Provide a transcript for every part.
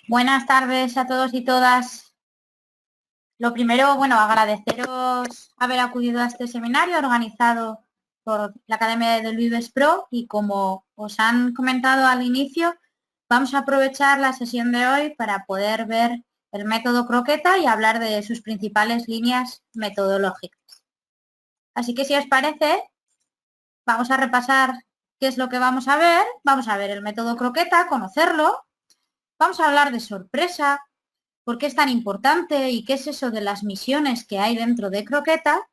Buenas tardes a todos y todas. Lo primero, agradeceros haber acudido a este seminario organizado por la Academia de Vives Pro y como os han comentado al inicio, vamos a aprovechar la sesión de hoy para poder ver el método croqueta y hablar de sus principales líneas metodológicas. Así que si os parece, vamos a repasar qué es lo que vamos a ver. Vamos a ver el método croqueta, conocerlo. Vamos a hablar de sorpresa, por qué es tan importante y qué es eso de las misiones que hay dentro de croqueta.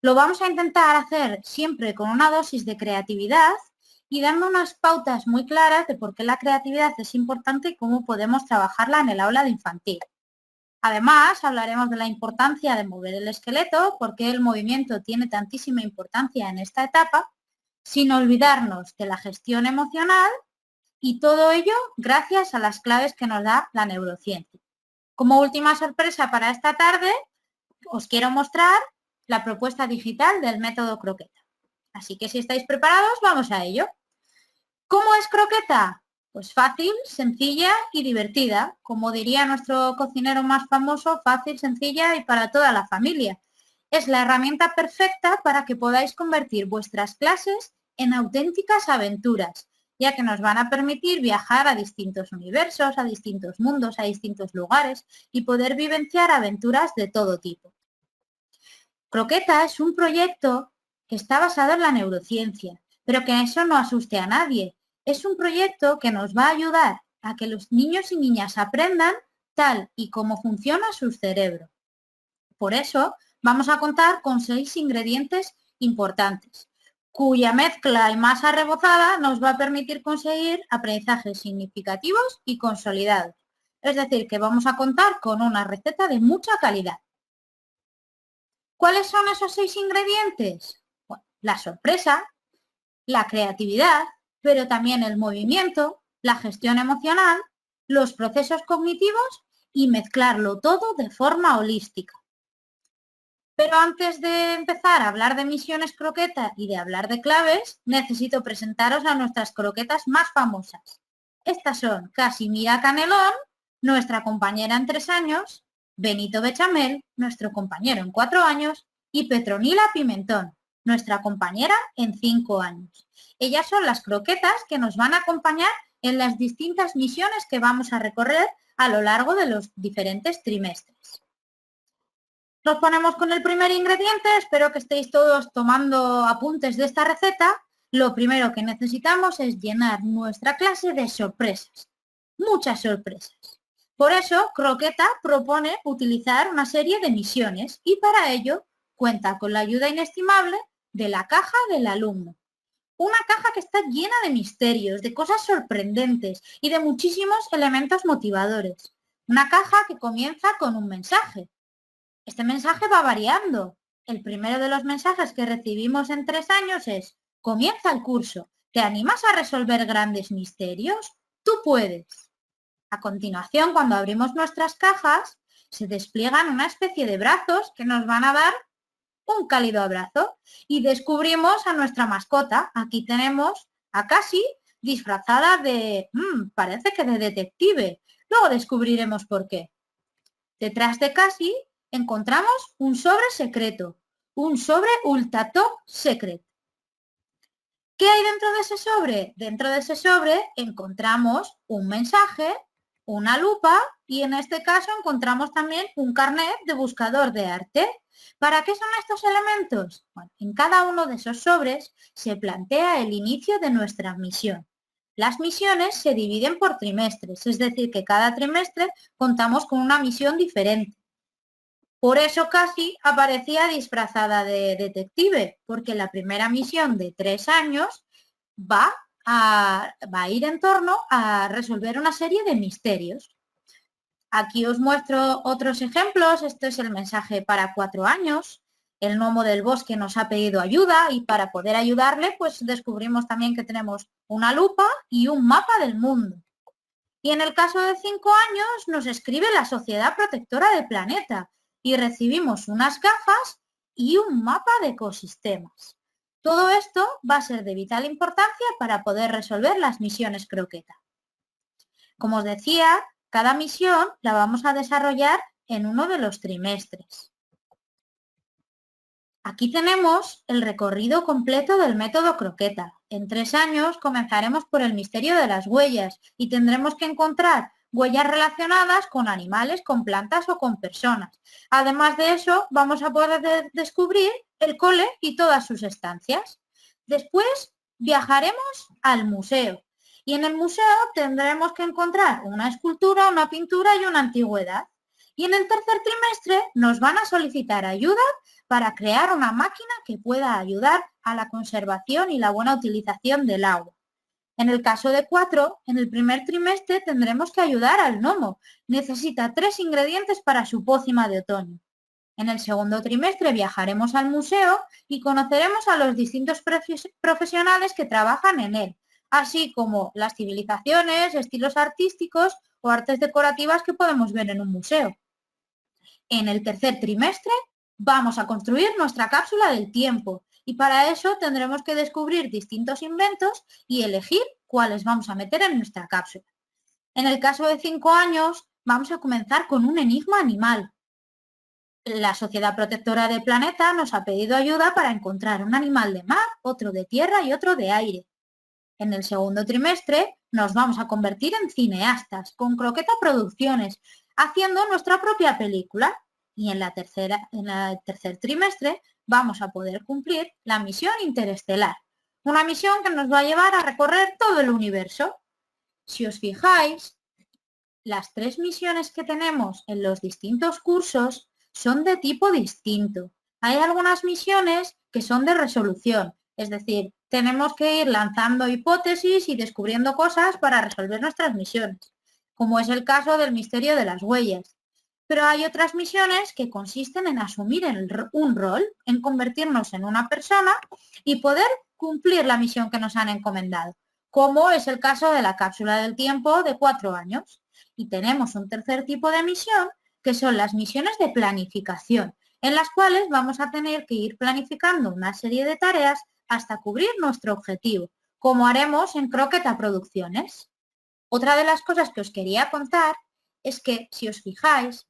Lo vamos a intentar hacer siempre con una dosis de creatividad y dando unas pautas muy claras de por qué la creatividad es importante y cómo podemos trabajarla en el aula de infantil. Además, hablaremos de la importancia de mover el esqueleto, por qué el movimiento tiene tantísima importancia en esta etapa, sin olvidarnos de la gestión emocional y todo ello gracias a las claves que nos da la neurociencia. Como última sorpresa para esta tarde, os quiero mostrar la propuesta digital del método croqueta. Así que si estáis preparados, vamos a ello. ¿Cómo es croqueta? Pues fácil, sencilla y divertida. Como diría nuestro cocinero más famoso, fácil, sencilla y para toda la familia. Es la herramienta perfecta para que podáis convertir vuestras clases en auténticas aventuras, ya que nos van a permitir viajar a distintos universos, a distintos mundos, a distintos lugares y poder vivenciar aventuras de todo tipo. Croqueta es un proyecto que está basado en la neurociencia, pero que eso no asuste a nadie. Es un proyecto que nos va a ayudar a que los niños y niñas aprendan tal y como funciona su cerebro. Por eso vamos a contar con 6 ingredientes importantes, cuya mezcla y masa rebozada nos va a permitir conseguir aprendizajes significativos y consolidados. Es decir, que vamos a contar con una receta de mucha calidad. ¿Cuáles son esos 6 ingredientes? Bueno, la sorpresa, la creatividad, pero también el movimiento, la gestión emocional, los procesos cognitivos y mezclarlo todo de forma holística. Pero antes de empezar a hablar de misiones croqueta y de hablar de claves, necesito presentaros a nuestras croquetas más famosas. Estas son Casimira Canelón, nuestra compañera en 3 años, Benito Bechamel, nuestro compañero en 4 años, y Petronila Pimentón, nuestra compañera en 5 años. Ellas son las croquetas que nos van a acompañar en las distintas misiones que vamos a recorrer a lo largo de los diferentes trimestres. Nos ponemos con el primer ingrediente, espero que estéis todos tomando apuntes de esta receta. Lo primero que necesitamos es llenar nuestra clase de sorpresas, muchas sorpresas. Por eso, Croqueta propone utilizar una serie de misiones y para ello cuenta con la ayuda inestimable de la caja del alumno. Una caja que está llena de misterios, de cosas sorprendentes y de muchísimos elementos motivadores. Una caja que comienza con un mensaje. Este mensaje va variando. El primero de los mensajes que recibimos en 3 años es: comienza el curso. ¿Te animas a resolver grandes misterios? Tú puedes. A continuación, cuando abrimos nuestras cajas, se despliegan una especie de brazos que nos van a dar un cálido abrazo y descubrimos a nuestra mascota. Aquí tenemos a Cassie disfrazada de, parece que de detective. Luego descubriremos por qué. Detrás de Cassie encontramos un sobre secreto, un sobre Ultra Top Secret. ¿Qué hay dentro de ese sobre? Dentro de ese sobre encontramos un mensaje, una lupa y en este caso encontramos también un carnet de buscador de arte. ¿Para qué son estos elementos? Bueno, en cada uno de esos sobres se plantea el inicio de nuestra misión. Las misiones se dividen por trimestres, es decir, que cada trimestre contamos con una misión diferente. Por eso Cassie aparecía disfrazada de detective, porque la primera misión de 3 años va a ir en torno a resolver una serie de misterios. Aquí os muestro otros ejemplos. Este es el mensaje para 4 años. El gnomo del bosque nos ha pedido ayuda y para poder ayudarle, pues descubrimos también que tenemos una lupa y un mapa del mundo. Y en el caso de 5 años nos escribe la Sociedad Protectora del Planeta y recibimos unas gafas y un mapa de ecosistemas. Todo esto va a ser de vital importancia para poder resolver las misiones croqueta. Como os decía, Cada misión la vamos a desarrollar en uno de los trimestres. Aquí tenemos el recorrido completo del método croqueta. En 3 años comenzaremos por el misterio de las huellas y tendremos que encontrar huellas relacionadas con animales, con plantas o con personas. Además de eso, vamos a poder descubrir el cole y todas sus estancias. Después viajaremos al museo y en el museo tendremos que encontrar una escultura, una pintura y una antigüedad. Y en el tercer trimestre nos van a solicitar ayuda para crear una máquina que pueda ayudar a la conservación y la buena utilización del agua. En el caso de 4, en el primer trimestre tendremos que ayudar al gnomo. Necesita 3 ingredientes para su pócima de otoño. En el segundo trimestre viajaremos al museo y conoceremos a los distintos profesionales que trabajan en él, así como las civilizaciones, estilos artísticos o artes decorativas que podemos ver en un museo. En el tercer trimestre vamos a construir nuestra cápsula del tiempo y para eso tendremos que descubrir distintos inventos y elegir cuáles vamos a meter en nuestra cápsula. En el caso de 5 años vamos a comenzar con un enigma animal. La Sociedad Protectora del Planeta nos ha pedido ayuda para encontrar un animal de mar, otro de tierra y otro de aire. En el segundo trimestre nos vamos a convertir en cineastas con Croqueta Producciones, haciendo nuestra propia película. Y en el tercer trimestre vamos a poder cumplir la misión interestelar, una misión que nos va a llevar a recorrer todo el universo. Si os fijáis, las 3 misiones que tenemos en los distintos cursos son de tipo distinto. Hay algunas misiones que son de resolución, es decir, tenemos que ir lanzando hipótesis y descubriendo cosas para resolver nuestras misiones, como es el caso del misterio de las huellas. Pero hay otras misiones que consisten en asumir un rol, en convertirnos en una persona y poder cumplir la misión que nos han encomendado, como es el caso de la cápsula del tiempo de 4 años. Y tenemos un tercer tipo de misión, que son las misiones de planificación, en las cuales vamos a tener que ir planificando una serie de tareas hasta cubrir nuestro objetivo, como haremos en Croqueta Producciones. Otra de las cosas que os quería contar es que, si os fijáis,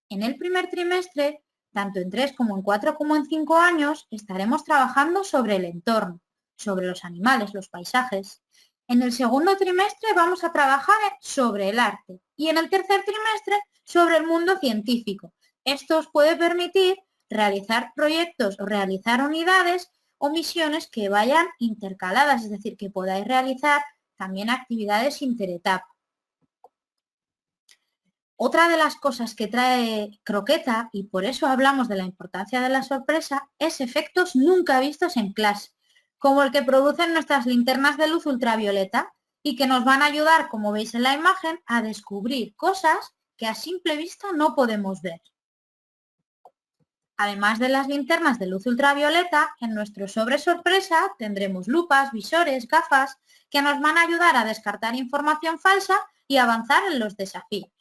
en el primer trimestre, tanto en 3 como en 4 como en 5 años, estaremos trabajando sobre el entorno, sobre los animales, los paisajes. En el segundo trimestre vamos a trabajar sobre el arte y en el tercer trimestre sobre el mundo científico. Esto os puede permitir realizar proyectos o realizar unidades o misiones que vayan intercaladas, es decir, que podáis realizar también actividades interetapa. Otra de las cosas que trae Croqueta, y por eso hablamos de la importancia de la sorpresa, es efectos nunca vistos en clase, como el que producen nuestras linternas de luz ultravioleta y que nos van a ayudar, como veis en la imagen, a descubrir cosas que a simple vista no podemos ver. Además de las linternas de luz ultravioleta, en nuestro sobre sorpresa tendremos lupas, visores, gafas, que nos van a ayudar a descartar información falsa y avanzar en los desafíos.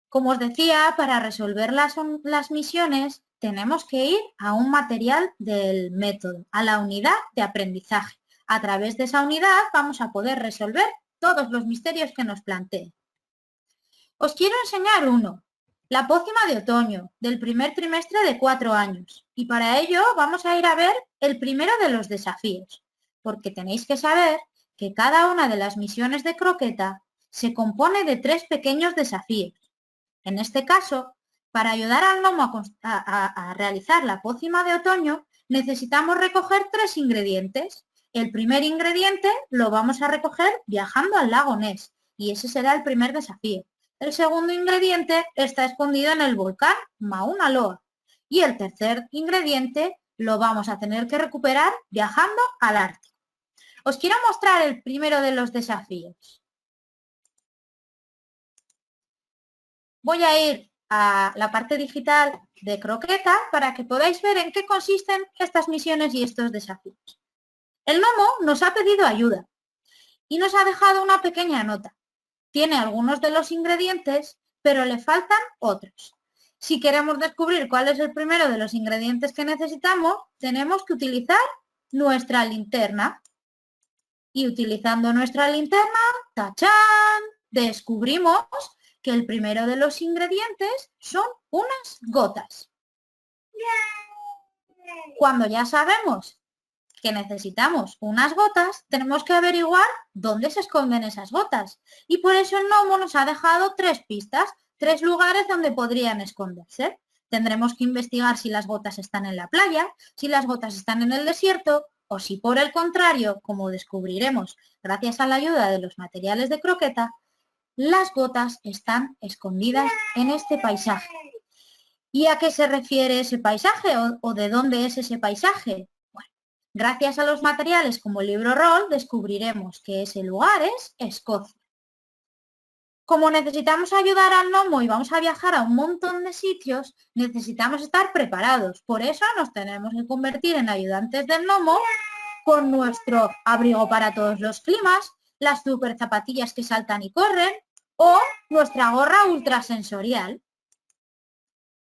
Como os decía, para resolver las misiones tenemos que ir a un material del método, a la unidad de aprendizaje. A través de esa unidad vamos a poder resolver todos los misterios que nos planteen. Os quiero enseñar uno, la pócima de otoño, del primer trimestre de 4 años. Y para ello vamos a ir a ver el primero de los desafíos, porque tenéis que saber que cada una de las misiones de Croqueta se compone de 3 pequeños desafíos. En este caso, para ayudar al gnomo a realizar la pócima de otoño, necesitamos recoger 3 ingredientes. El primer ingrediente lo vamos a recoger viajando al lago Ness y ese será el primer desafío. El segundo ingrediente está escondido en el volcán Mauna Loa y el tercer ingrediente lo vamos a tener que recuperar viajando al Ártico. Os quiero mostrar el primero de los desafíos. Voy a ir a la parte digital de Croqueta para que podáis ver en qué consisten estas misiones y estos desafíos. El gnomo nos ha pedido ayuda y nos ha dejado una pequeña nota. Tiene algunos de los ingredientes, pero le faltan otros. Si queremos descubrir cuál es el primero de los ingredientes que necesitamos, tenemos que utilizar nuestra linterna. Y utilizando nuestra linterna, ¡tachán!, descubrimos que el primero de los ingredientes son unas gotas. Cuando ya sabemos que necesitamos unas gotas, tenemos que averiguar dónde se esconden esas gotas. Y por eso el gnomo nos ha dejado 3 pistas, 3 lugares donde podrían esconderse. Tendremos que investigar si las gotas están en la playa, si las gotas están en el desierto, o si por el contrario, como descubriremos gracias a la ayuda de los materiales de croqueta, las gotas están escondidas en este paisaje. ¿Y a qué se refiere ese paisaje o de dónde es ese paisaje? Bueno, gracias a los materiales como el libro rol descubriremos que ese lugar es Escocia. Como necesitamos ayudar al gnomo y vamos a viajar a un montón de sitios, necesitamos estar preparados. Por eso nos tenemos que convertir en ayudantes del gnomo con nuestro abrigo para todos los climas, las super zapatillas que saltan y corren o nuestra gorra ultrasensorial.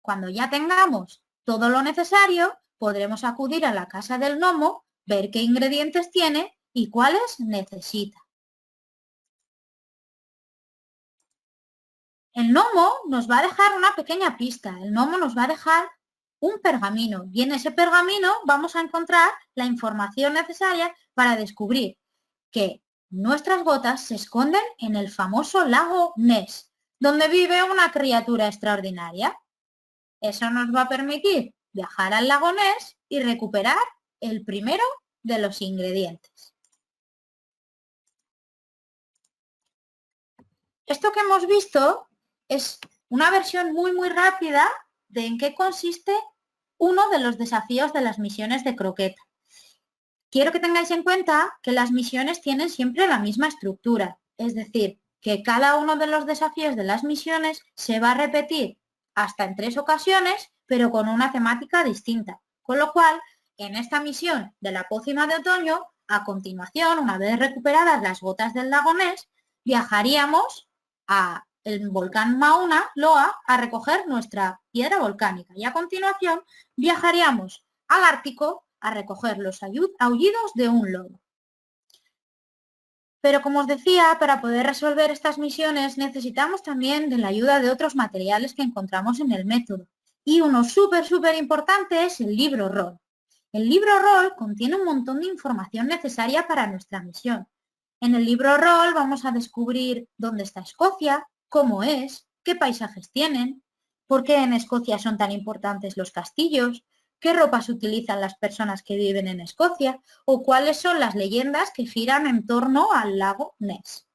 Cuando ya tengamos todo lo necesario, podremos acudir a la casa del gnomo, ver qué ingredientes tiene y cuáles necesita. El gnomo nos va a dejar una pequeña pista. El gnomo nos va a dejar un pergamino y en ese pergamino vamos a encontrar la información necesaria para descubrir que nuestras gotas se esconden en el famoso lago Ness, donde vive una criatura extraordinaria. Eso nos va a permitir viajar al lago Ness y recuperar el primero de los ingredientes. Esto que hemos visto es una versión muy rápida de en qué consiste uno de los desafíos de las misiones de croqueta. Quiero que tengáis en cuenta que las misiones tienen siempre la misma estructura, es decir, que cada uno de los desafíos de las misiones se va a repetir hasta en 3 ocasiones, pero con una temática distinta. Con lo cual, en esta misión de la pócima de otoño, a continuación, una vez recuperadas las gotas del lago Ness, viajaríamos a el volcán Mauna Loa a recoger nuestra piedra volcánica y a continuación viajaríamos al Ártico a recoger los aullidos de un lobo. Pero como os decía, para poder resolver estas misiones necesitamos también de la ayuda de otros materiales que encontramos en el método. Y uno súper importante es el libro rol. El libro rol contiene un montón de información necesaria para nuestra misión. En el libro rol vamos a descubrir dónde está Escocia, cómo es, qué paisajes tienen, por qué en Escocia son tan importantes los castillos, qué ropas utilizan las personas que viven en Escocia o cuáles son las leyendas que giran en torno al lago Ness.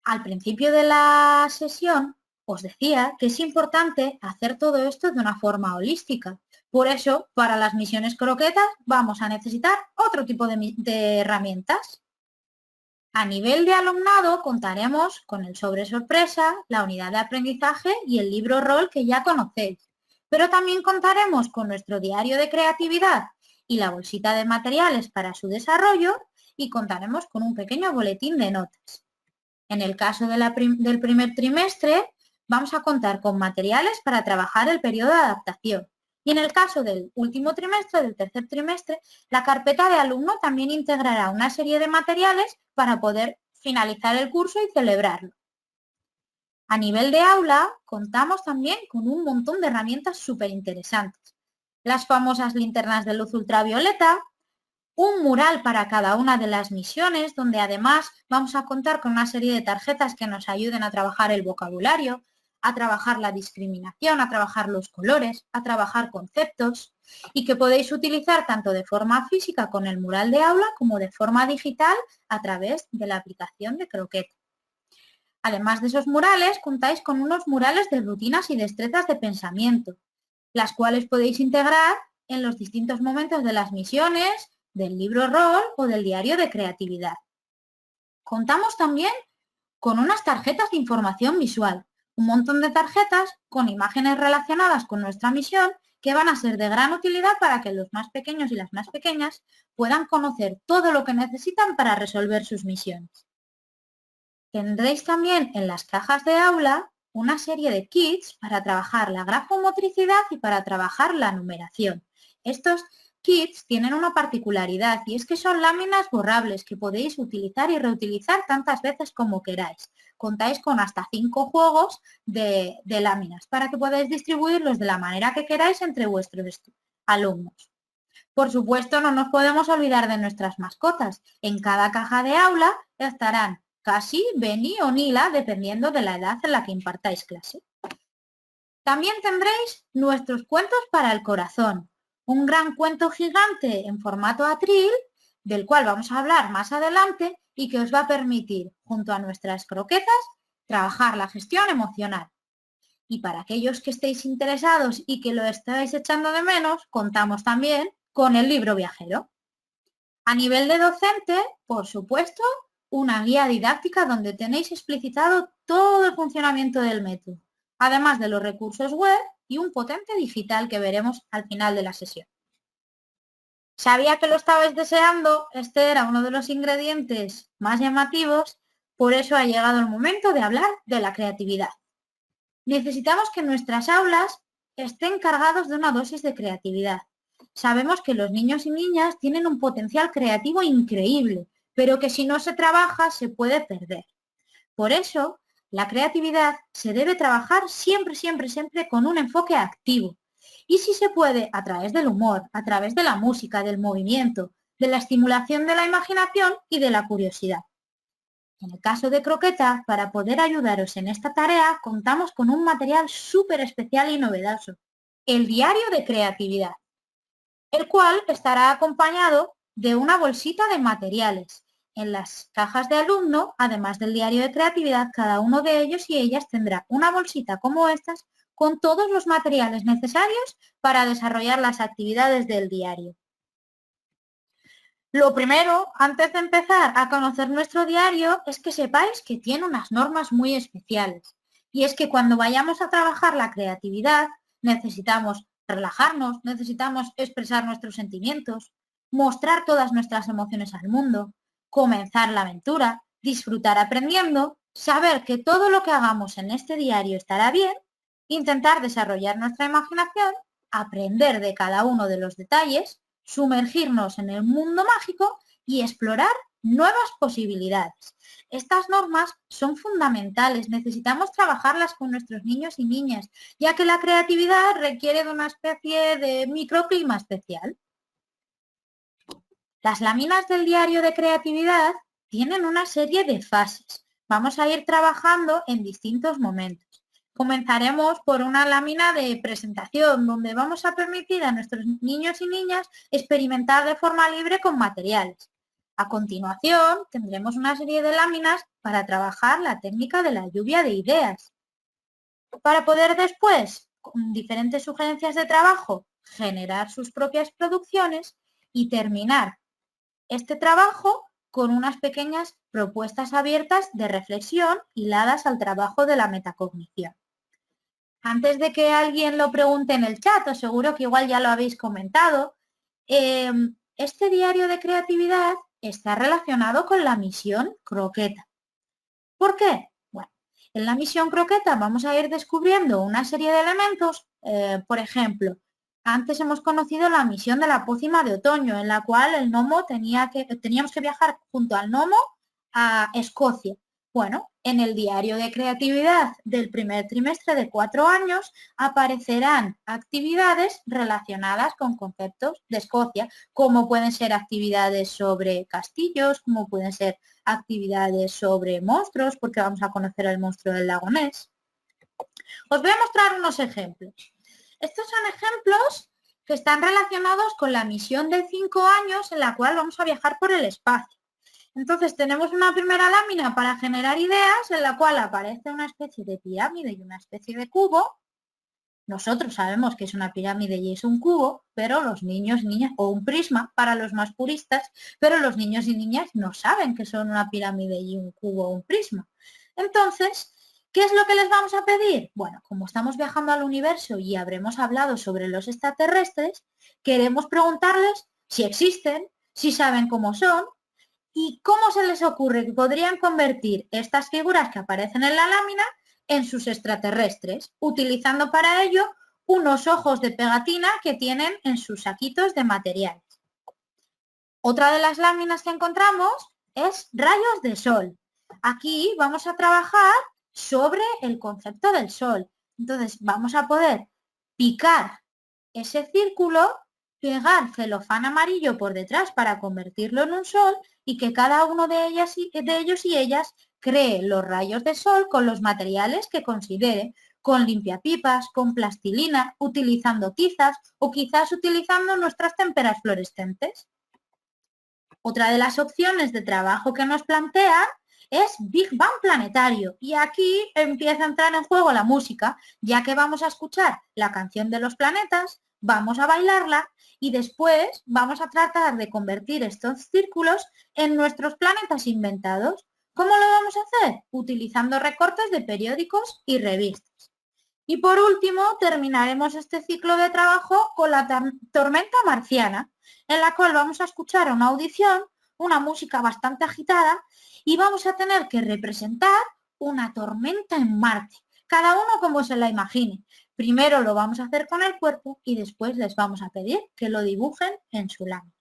Al principio de la sesión os decía que es importante hacer todo esto de una forma holística. Por eso, para las misiones croquetas vamos a necesitar otro tipo de herramientas. A nivel de alumnado contaremos con el sobre sorpresa, la unidad de aprendizaje y el libro rol que ya conocéis. Pero también contaremos con nuestro diario de creatividad y la bolsita de materiales para su desarrollo y contaremos con un pequeño boletín de notas. En el caso del primer trimestre vamos a contar con materiales para trabajar el periodo de adaptación. Y en el caso del último trimestre, del tercer trimestre, la carpeta de alumno también integrará una serie de materiales para poder finalizar el curso y celebrarlo. A nivel de aula, contamos también con un montón de herramientas súper interesantes. Las famosas linternas de luz ultravioleta, un mural para cada una de las misiones, donde además vamos a contar con una serie de tarjetas que nos ayuden a trabajar el vocabulario, a trabajar la discriminación, a trabajar los colores, a trabajar conceptos y que podéis utilizar tanto de forma física con el mural de aula como de forma digital a través de la aplicación de Croqueta. Además de esos murales, contáis con unos murales de rutinas y destrezas de pensamiento, las cuales podéis integrar en los distintos momentos de las misiones, del libro rol o del diario de creatividad. Contamos también con unas tarjetas de información visual, un montón de tarjetas con imágenes relacionadas con nuestra misión que van a ser de gran utilidad para que los más pequeños y las más pequeñas puedan conocer todo lo que necesitan para resolver sus misiones. Tendréis también en las cajas de aula una serie de kits para trabajar la grafomotricidad y para trabajar la numeración. Estos kits tienen una particularidad y es que son láminas borrables que podéis utilizar y reutilizar tantas veces como queráis. Contáis con hasta 5 juegos de láminas para que podáis distribuirlos de la manera que queráis entre vuestros alumnos. Por supuesto, no nos podemos olvidar de nuestras mascotas. En cada caja de aula estarán Cassie, Benny o Nila, dependiendo de la edad en la que impartáis clase. También tendréis nuestros cuentos para el corazón, un gran cuento gigante en formato atril, del cual vamos a hablar más adelante y que os va a permitir, junto a nuestras croquetas, trabajar la gestión emocional. Y para aquellos que estéis interesados y que lo estáis echando de menos, contamos también con el libro viajero. A nivel de docente, por supuesto, una guía didáctica donde tenéis explicitado todo el funcionamiento del método, además de los recursos web y un potente digital que veremos al final de la sesión. Sabía que lo estabais deseando, este era uno de los ingredientes más llamativos, por eso ha llegado el momento de hablar de la creatividad. Necesitamos que nuestras aulas estén cargados de una dosis de creatividad. Sabemos que los niños y niñas tienen un potencial creativo increíble, pero que si no se trabaja se puede perder. Por eso, la creatividad se debe trabajar siempre con un enfoque activo. Y si se puede, a través del humor, a través de la música, del movimiento, de la estimulación de la imaginación y de la curiosidad. En el caso de Croqueta, para poder ayudaros en esta tarea, contamos con un material súper especial y novedoso, el diario de creatividad, el cual estará acompañado de una bolsita de materiales. En las cajas de alumno, además del diario de creatividad, cada uno de ellos y ellas tendrá una bolsita como estas con todos los materiales necesarios para desarrollar las actividades del diario. Lo primero, antes de empezar a conocer nuestro diario, es que sepáis que tiene unas normas muy especiales. Y es que cuando vayamos a trabajar la creatividad, necesitamos relajarnos, necesitamos expresar nuestros sentimientos, mostrar todas nuestras emociones al mundo, comenzar la aventura, disfrutar aprendiendo, saber que todo lo que hagamos en este diario estará bien, intentar desarrollar nuestra imaginación, aprender de cada uno de los detalles, sumergirnos en el mundo mágico y explorar nuevas posibilidades. Estas normas son fundamentales, necesitamos trabajarlas con nuestros niños y niñas, ya que la creatividad requiere de una especie de microclima especial. Las láminas del diario de creatividad tienen una serie de fases. Vamos a ir trabajando en distintos momentos. Comenzaremos por una lámina de presentación donde vamos a permitir a nuestros niños y niñas experimentar de forma libre con materiales. A continuación tendremos una serie de láminas para trabajar la técnica de la lluvia de ideas. Para poder después, con diferentes sugerencias de trabajo, generar sus propias producciones y terminar este trabajo con unas pequeñas propuestas abiertas de reflexión hiladas al trabajo de la metacognición. Antes de que alguien lo pregunte en el chat, os seguro que igual ya lo habéis comentado, este diario de creatividad está relacionado con la misión Croqueta. ¿Por qué? Bueno, en la misión Croqueta vamos a ir descubriendo una serie de elementos, por ejemplo, antes hemos conocido la misión de la pócima de otoño, en la cual el gnomo teníamos que viajar junto al gnomo a Escocia. Bueno, en el diario de creatividad del primer trimestre de 4 años aparecerán actividades relacionadas con conceptos de Escocia, como pueden ser actividades sobre castillos, como pueden ser actividades sobre monstruos, porque vamos a conocer el monstruo del lago Ness. Os voy a mostrar unos ejemplos. Estos son ejemplos que están relacionados con la misión de 5 años en la cual vamos a viajar por el espacio. Entonces tenemos una primera lámina para generar ideas en la cual aparece una especie de pirámide y una especie de cubo. Nosotros sabemos que es una pirámide y es un cubo, pero los niños y niñas, o un prisma para los más puristas, pero los niños y niñas no saben que son una pirámide y un cubo o un prisma. Entonces, ¿qué es lo que les vamos a pedir? Bueno, como estamos viajando al universo y habremos hablado sobre los extraterrestres, queremos preguntarles si existen, si saben cómo son y cómo se les ocurre que podrían convertir estas figuras que aparecen en la lámina en sus extraterrestres, utilizando para ello unos ojos de pegatina que tienen en sus saquitos de materiales. Otra de las láminas que encontramos es rayos de sol. Aquí vamos a trabajar sobre el concepto del sol. Entonces vamos a poder picar ese círculo, pegar celofán amarillo por detrás para convertirlo en un sol y que cada uno de ellos y ellas cree los rayos de sol con los materiales que considere, con limpiapipas, con plastilina, utilizando tizas o quizás utilizando nuestras témperas fluorescentes. Otra de las opciones de trabajo que nos plantean es Big Bang planetario y aquí empieza a entrar en juego la música, ya que vamos a escuchar la canción de los planetas, vamos a bailarla y después vamos a tratar de convertir estos círculos en nuestros planetas inventados. ¿Cómo lo vamos a hacer? Utilizando recortes de periódicos y revistas. Y por último, terminaremos este ciclo de trabajo con la tormenta marciana, en la cual vamos a escuchar una audición, una música bastante agitada, y vamos a tener que representar una tormenta en Marte, cada uno como se la imagine. Primero lo vamos a hacer con el cuerpo y después les vamos a pedir que lo dibujen en su lámina.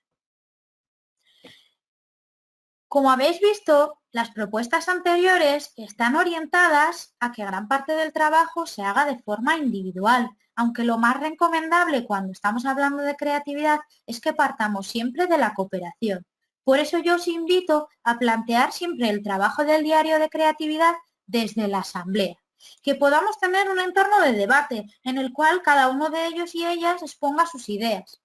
Como habéis visto, las propuestas anteriores están orientadas a que gran parte del trabajo se haga de forma individual, aunque lo más recomendable cuando estamos hablando de creatividad es que partamos siempre de la cooperación. Por eso yo os invito a plantear siempre el trabajo del diario de creatividad desde la asamblea, que podamos tener un entorno de debate en el cual cada uno de ellos y ellas exponga sus ideas.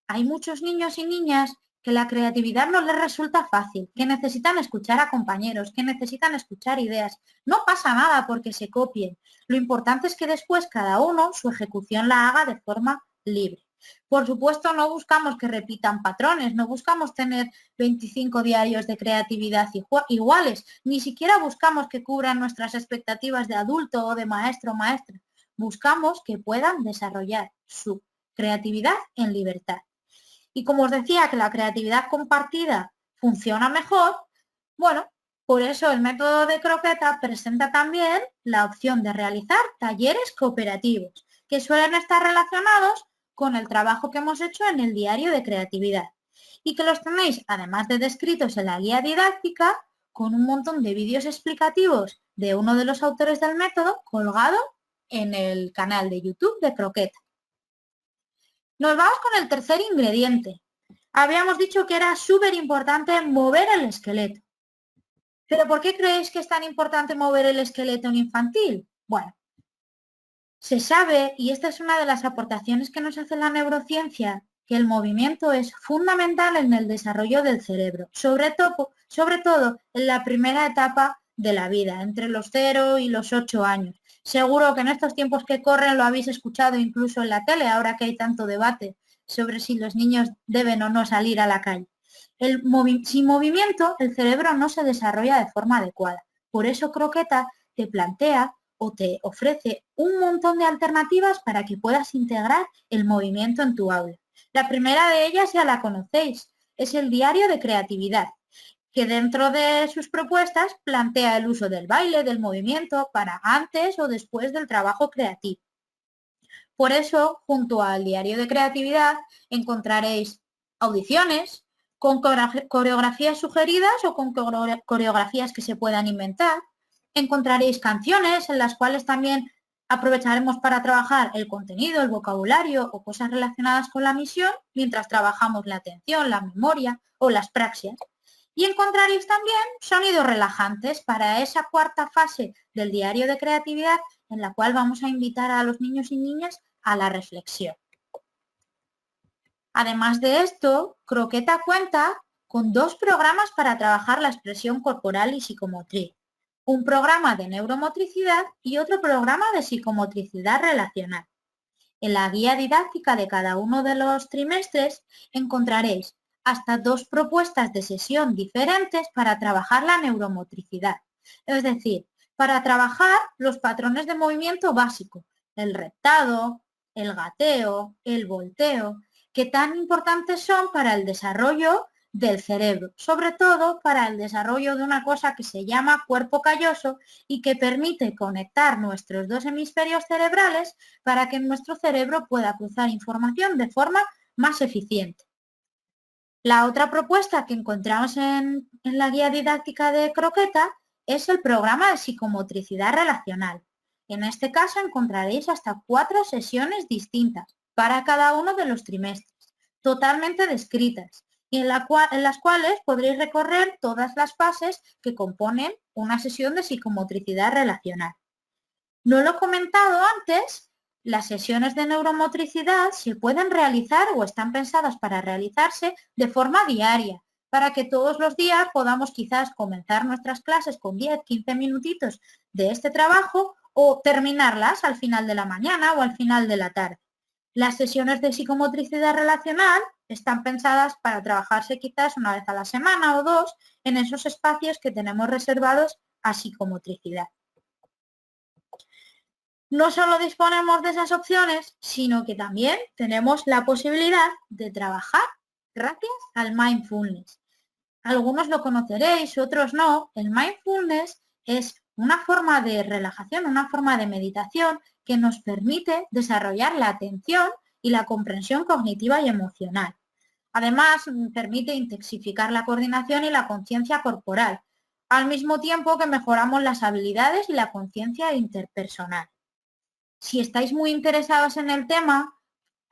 Hay muchos niños y niñas que la creatividad no les resulta fácil, que necesitan escuchar a compañeros, que necesitan escuchar ideas. No pasa nada porque se copien. Lo importante es que después cada uno su ejecución la haga de forma libre. Por supuesto, no buscamos que repitan patrones, no buscamos tener 25 diarios de creatividad iguales, ni siquiera buscamos que cubran nuestras expectativas de adulto o de maestro o maestra. Buscamos que puedan desarrollar su creatividad en libertad. Y como os decía que la creatividad compartida funciona mejor, bueno, por eso el método de croqueta presenta también la opción de realizar talleres cooperativos, que suelen estar relacionados con el trabajo que hemos hecho en el diario de creatividad y que los tenéis, además de descritos en la guía didáctica, con un montón de vídeos explicativos de uno de los autores del método colgado en el canal de YouTube de Croqueta. Nos vamos con el tercer ingrediente. Habíamos dicho que era súper importante mover el esqueleto. ¿Pero por qué creéis que es tan importante mover el esqueleto en infantil? Bueno, se sabe, y esta es una de las aportaciones que nos hace la neurociencia, que el movimiento es fundamental en el desarrollo del cerebro, sobre todo en la primera etapa de la vida, entre los 0 y los 8 años. Seguro que en estos tiempos que corren lo habéis escuchado incluso en la tele, ahora que hay tanto debate sobre si los niños deben o no salir a la calle. Sin movimiento, el cerebro no se desarrolla de forma adecuada. Por eso Croqueta te plantea o te ofrece un montón de alternativas para que puedas integrar el movimiento en tu aula. La primera de ellas ya la conocéis, es el diario de creatividad, que dentro de sus propuestas plantea el uso del baile, del movimiento, para antes o después del trabajo creativo. Por eso, junto al diario de creatividad, encontraréis audiciones con coreografías sugeridas o con coreografías que se puedan inventar. Encontraréis canciones en las cuales también aprovecharemos para trabajar el contenido, el vocabulario o cosas relacionadas con la misión, mientras trabajamos la atención, la memoria o las praxias. Y encontraréis también sonidos relajantes para esa cuarta fase del diario de creatividad en la cual vamos a invitar a los niños y niñas a la reflexión. Además de esto, Croqueta cuenta con 2 programas para trabajar la expresión corporal y psicomotriz. Un programa de neuromotricidad y otro programa de psicomotricidad relacional. En la guía didáctica de cada uno de los trimestres encontraréis hasta 2 propuestas de sesión diferentes para trabajar la neuromotricidad. Es decir, para trabajar los patrones de movimiento básico, el reptado, el gateo, el volteo, que tan importantes son para el desarrollo del cerebro, sobre todo para el desarrollo de una cosa que se llama cuerpo calloso y que permite conectar nuestros dos hemisferios cerebrales para que nuestro cerebro pueda cruzar información de forma más eficiente. La otra propuesta que encontramos en la guía didáctica de Croqueta es el programa de psicomotricidad relacional. En este caso encontraréis hasta 4 sesiones distintas para cada uno de los trimestres, totalmente descritas, y en las cuales podréis recorrer todas las fases que componen una sesión de psicomotricidad relacional. No lo he comentado antes, las sesiones de neuromotricidad se pueden realizar o están pensadas para realizarse de forma diaria, para que todos los días podamos quizás comenzar nuestras clases con 10-15 minutitos de este trabajo o terminarlas al final de la mañana o al final de la tarde. Las sesiones de psicomotricidad relacional están pensadas para trabajarse quizás una vez a la semana o 2 en esos espacios que tenemos reservados a psicomotricidad. No solo disponemos de esas opciones, sino que también tenemos la posibilidad de trabajar gracias al mindfulness. Algunos lo conoceréis, otros no. El mindfulness es una forma de relajación, una forma de meditación que nos permite desarrollar la atención y la comprensión cognitiva y emocional. Además, permite intensificar la coordinación y la conciencia corporal, al mismo tiempo que mejoramos las habilidades y la conciencia interpersonal. Si estáis muy interesados en el tema,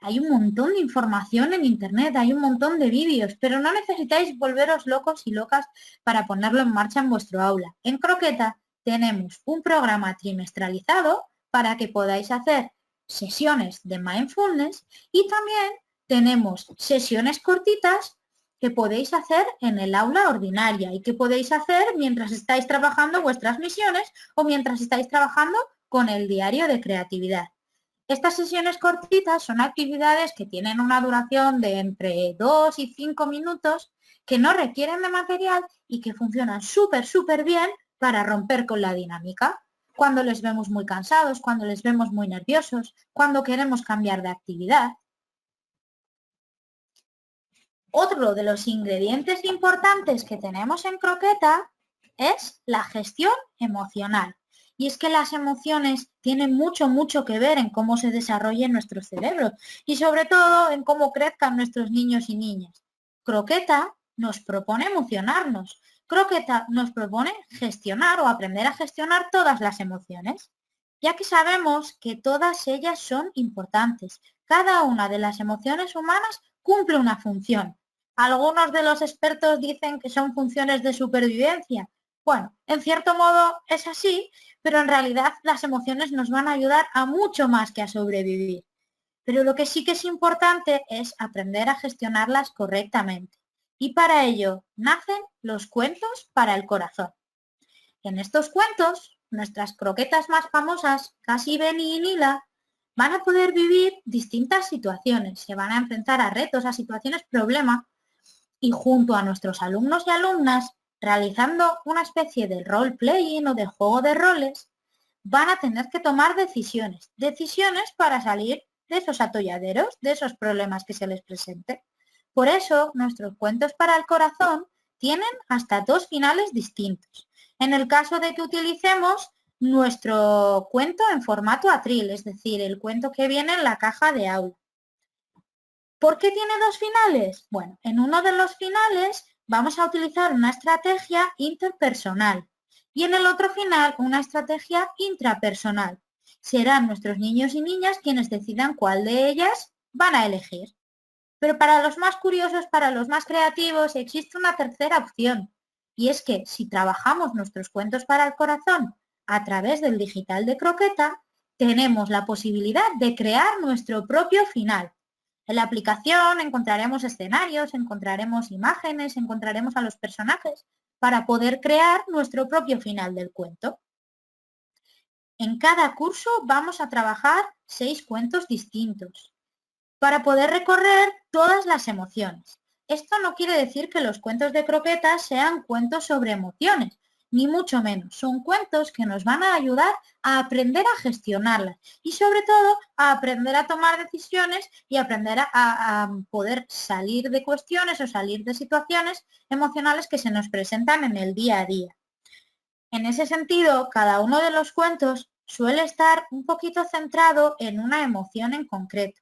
hay un montón de información en internet, hay un montón de vídeos, pero no necesitáis volveros locos y locas para ponerlo en marcha en vuestro aula. En Croqueta tenemos un programa trimestralizado para que podáis hacer sesiones de mindfulness y también tenemos sesiones cortitas que podéis hacer en el aula ordinaria y que podéis hacer mientras estáis trabajando vuestras misiones o mientras estáis trabajando con el diario de creatividad. Estas sesiones cortitas son actividades que tienen una duración de entre 2 y 5 minutos, que no requieren de material y que funcionan súper bien para romper con la dinámica. Cuando les vemos muy cansados, cuando les vemos muy nerviosos, cuando queremos cambiar de actividad. Otro de los ingredientes importantes que tenemos en Croqueta es la gestión emocional. Y es que las emociones tienen mucho que ver en cómo se desarrolla nuestro cerebro y sobre todo en cómo crezcan nuestros niños y niñas. Croqueta nos propone emocionarnos. Croqueta nos propone gestionar o aprender a gestionar todas las emociones, ya que sabemos que todas ellas son importantes. Cada una de las emociones humanas cumple una función. Algunos de los expertos dicen que son funciones de supervivencia. Bueno, en cierto modo es así, pero en realidad las emociones nos van a ayudar a mucho más que a sobrevivir. Pero lo que sí que es importante es aprender a gestionarlas correctamente. Y para ello nacen los cuentos para el corazón. En estos cuentos, nuestras croquetas más famosas, Cassie, Benny y Nila, van a poder vivir distintas situaciones, se van a enfrentar a retos, a situaciones problema, y junto a nuestros alumnos y alumnas, realizando una especie de role-playing o de juego de roles, van a tener que tomar decisiones para salir de esos atolladeros, de esos problemas que se les presenten. Por eso, nuestros cuentos para el corazón tienen hasta 2 finales distintos. En el caso de que utilicemos nuestro cuento en formato atril, es decir, el cuento que viene en la caja de aula. ¿Por qué tiene 2 finales? Bueno, en uno de los finales vamos a utilizar una estrategia interpersonal y en el otro final una estrategia intrapersonal. Serán nuestros niños y niñas quienes decidan cuál de ellas van a elegir. Pero para los más curiosos, para los más creativos, existe una tercera opción. Y es que si trabajamos nuestros cuentos para el corazón a través del digital de Croqueta, tenemos la posibilidad de crear nuestro propio final. En la aplicación encontraremos escenarios, encontraremos imágenes, encontraremos a los personajes para poder crear nuestro propio final del cuento. En cada curso vamos a trabajar 6 cuentos distintos para poder recorrer todas las emociones. Esto no quiere decir que los cuentos de Croqueta sean cuentos sobre emociones, ni mucho menos. Son cuentos que nos van a ayudar a aprender a gestionarlas y sobre todo a aprender a tomar decisiones y aprender a poder salir de cuestiones o salir de situaciones emocionales que se nos presentan en el día a día. En ese sentido, cada uno de los cuentos suele estar un poquito centrado en una emoción en concreto,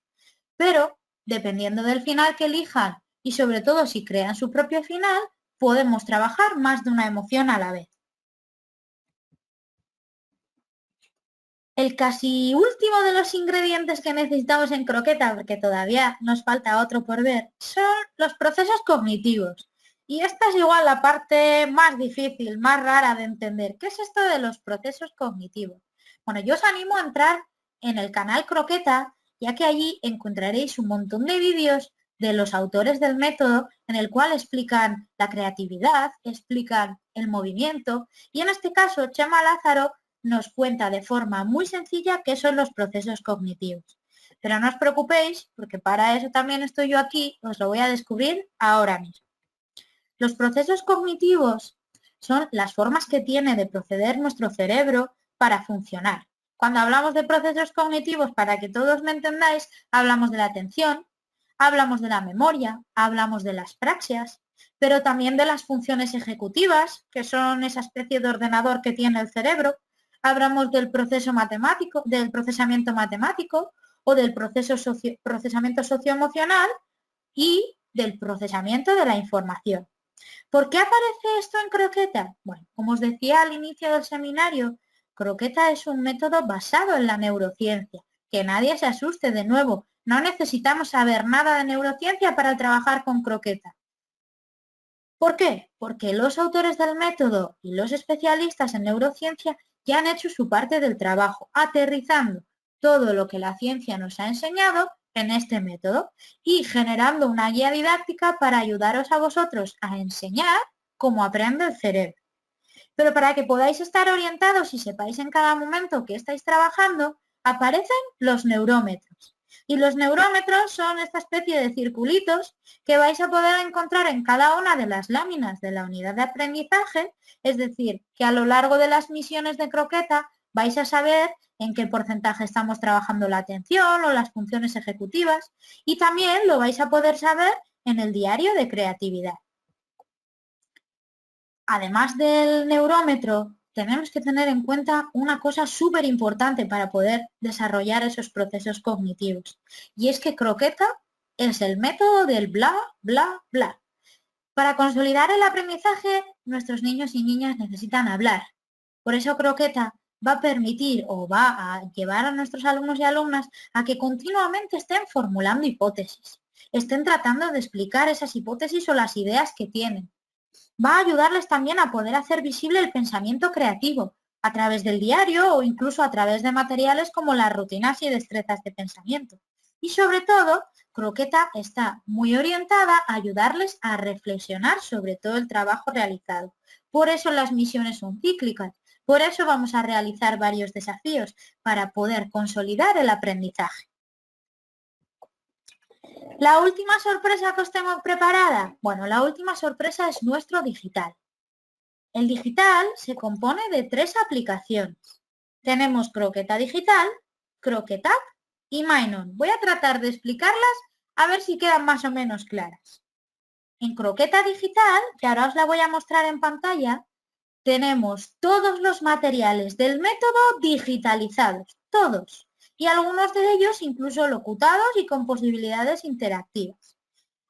pero dependiendo del final que elijan y sobre todo si crean su propio final, podemos trabajar más de una emoción a la vez. El casi último de los ingredientes que necesitamos en croqueta, porque todavía nos falta otro por ver, son los procesos cognitivos. Y esta es igual la parte más difícil, más rara de entender. ¿Qué es esto de los procesos cognitivos? Bueno, yo os animo a entrar en el canal Croqueta, ya que allí encontraréis un montón de vídeos de los autores del método en el cual explican la creatividad, explican el movimiento y en este caso Chema Lázaro nos cuenta de forma muy sencilla qué son los procesos cognitivos. Pero no os preocupéis, porque para eso también estoy yo aquí, os lo voy a descubrir ahora mismo. Los procesos cognitivos son las formas que tiene de proceder nuestro cerebro para funcionar. Cuando hablamos de procesos cognitivos, para que todos me entendáis, hablamos de la atención, hablamos de la memoria, hablamos de las praxias, pero también de las funciones ejecutivas, que son esa especie de ordenador que tiene el cerebro. Hablamos del proceso matemático, del procesamiento matemático o del procesamiento socioemocional y del procesamiento de la información. ¿Por qué aparece esto en Croqueta? Bueno, como os decía al inicio del seminario, Croqueta es un método basado en la neurociencia. Que nadie se asuste de nuevo, no necesitamos saber nada de neurociencia para trabajar con Croqueta. ¿Por qué? Porque los autores del método y los especialistas en neurociencia ya han hecho su parte del trabajo, aterrizando todo lo que la ciencia nos ha enseñado en este método y generando una guía didáctica para ayudaros a vosotros a enseñar cómo aprende el cerebro. Pero para que podáis estar orientados y sepáis en cada momento que estáis trabajando, aparecen los neurómetros. Y los neurómetros son esta especie de circulitos que vais a poder encontrar en cada una de las láminas de la unidad de aprendizaje, es decir, que a lo largo de las misiones de Croqueta vais a saber en qué porcentaje estamos trabajando la atención o las funciones ejecutivas y también lo vais a poder saber en el diario de creatividad. Además del neurómetro, tenemos que tener en cuenta una cosa súper importante para poder desarrollar esos procesos cognitivos. Y es que Croqueta es el método del bla, bla, bla. Para consolidar el aprendizaje, nuestros niños y niñas necesitan hablar. Por eso Croqueta va a permitir o va a llevar a nuestros alumnos y alumnas a que continuamente estén formulando hipótesis, estén tratando de explicar esas hipótesis o las ideas que tienen. Va a ayudarles también a poder hacer visible el pensamiento creativo a través del diario o incluso a través de materiales como las rutinas y destrezas de pensamiento. Y sobre todo, Croqueta está muy orientada a ayudarles a reflexionar sobre todo el trabajo realizado. Por eso las misiones son cíclicas. Por eso vamos a realizar varios desafíos para poder consolidar el aprendizaje. La última sorpresa que os tengo preparada, bueno, la última sorpresa es nuestro digital. El digital se compone de 3 aplicaciones. Tenemos Croqueta Digital, Croqueta y Mainon. Voy a tratar de explicarlas a ver si quedan más o menos claras. En Croqueta Digital, que ahora os la voy a mostrar en pantalla, tenemos todos los materiales del método digitalizados, todos, y algunos de ellos incluso locutados y con posibilidades interactivas.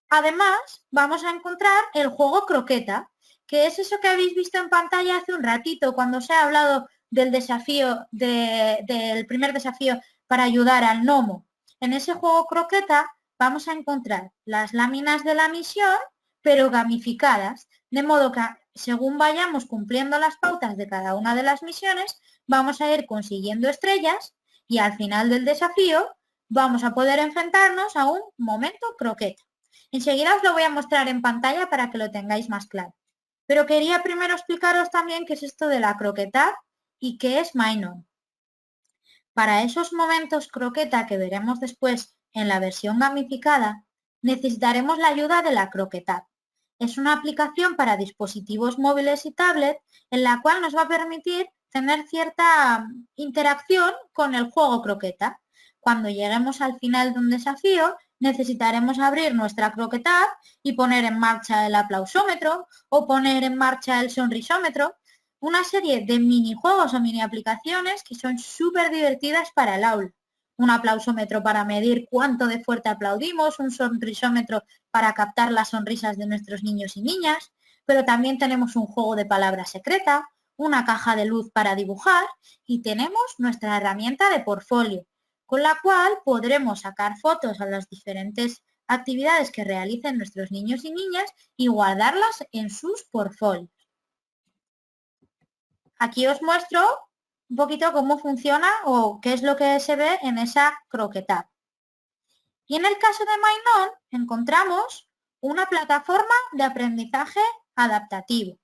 Además, vamos a encontrar el juego Croqueta, que es eso que habéis visto en pantalla hace un ratito cuando os he hablado del desafío, del primer desafío para ayudar al gnomo. En ese juego Croqueta vamos a encontrar las láminas de la misión, pero gamificadas, de modo que según vayamos cumpliendo las pautas de cada una de las misiones, vamos a ir consiguiendo estrellas y al final del desafío vamos a poder enfrentarnos a un momento croqueta. Enseguida os lo voy a mostrar en pantalla para que lo tengáis más claro. Pero quería primero explicaros también qué es esto de la croqueta y qué es Mainon. Para esos momentos croqueta que veremos después en la versión gamificada, necesitaremos la ayuda de la croqueta. Es una aplicación para dispositivos móviles y tablet en la cual nos va a permitir tener cierta interacción con el juego croqueta. Cuando lleguemos al final de un desafío, necesitaremos abrir nuestra croqueta app y poner en marcha el aplausómetro o poner en marcha el sonrisómetro, una serie de minijuegos o mini aplicaciones que son súper divertidas para el aula. Un aplausómetro para medir cuánto de fuerte aplaudimos, un sonrisómetro para captar las sonrisas de nuestros niños y niñas, pero también tenemos un juego de palabra secreta, una caja de luz para dibujar y tenemos nuestra herramienta de portfolio, con la cual podremos sacar fotos a las diferentes actividades que realicen nuestros niños y niñas y guardarlas en sus portfolios. Aquí os muestro un poquito cómo funciona o qué es lo que se ve en esa croqueta. Y en el caso de Mainón encontramos una plataforma de aprendizaje adaptativo.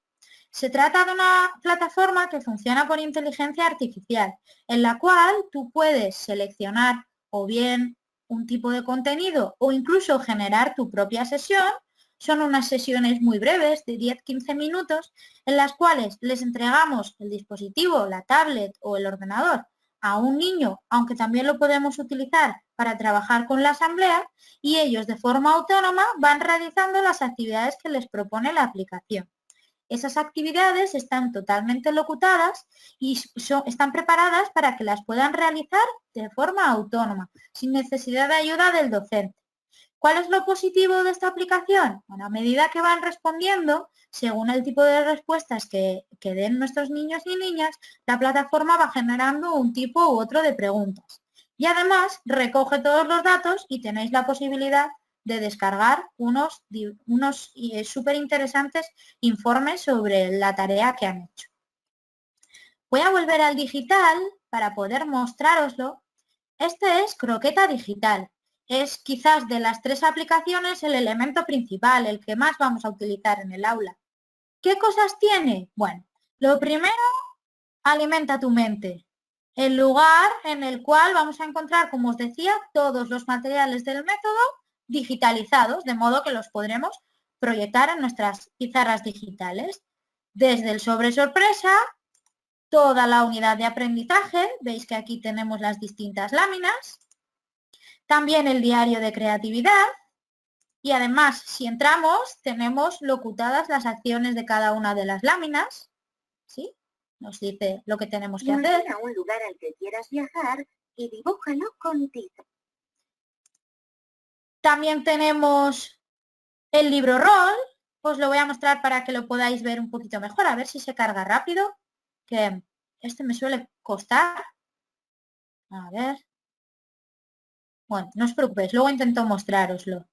Se trata de una plataforma que funciona por inteligencia artificial, en la cual tú puedes seleccionar o bien un tipo de contenido o incluso generar tu propia sesión. Son unas sesiones muy breves de 10-15 minutos en las cuales les entregamos el dispositivo, la tablet o el ordenador a un niño, aunque también lo podemos utilizar para trabajar con la asamblea, y ellos de forma autónoma van realizando las actividades que les propone la aplicación. Esas actividades están totalmente locutadas y están preparadas para que las puedan realizar de forma autónoma, sin necesidad de ayuda del docente. ¿Cuál es lo positivo de esta aplicación? Bueno, a medida que van respondiendo, según el tipo de respuestas que den nuestros niños y niñas, la plataforma va generando un tipo u otro de preguntas. Y además recoge todos los datos y tenéis la posibilidad de descargar unos súper interesantes informes sobre la tarea que han hecho. Voy a volver al digital para poder mostrároslo. Este es Croqueta Digital. Es quizás de las 3 aplicaciones el elemento principal, el que más vamos a utilizar en el aula. ¿Qué cosas tiene? Bueno, lo primero, alimenta tu mente. El lugar en el cual vamos a encontrar, como os decía, todos los materiales del método digitalizados, de modo que los podremos proyectar en nuestras pizarras digitales. Desde el sobre sorpresa, toda la unidad de aprendizaje, veis que aquí tenemos las distintas láminas, también el diario de creatividad y además, si entramos, tenemos locutadas las acciones de cada una de las láminas, ¿sí? Nos dice lo que tenemos que hacer. Imagina un lugar al que quieras viajar y dibújalo con tiza. También tenemos el libro rol, os lo voy a mostrar para que lo podáis ver un poquito mejor, a ver si se carga rápido, que este me suele costar. A ver. Bueno, no os preocupéis, luego intento mostrároslo.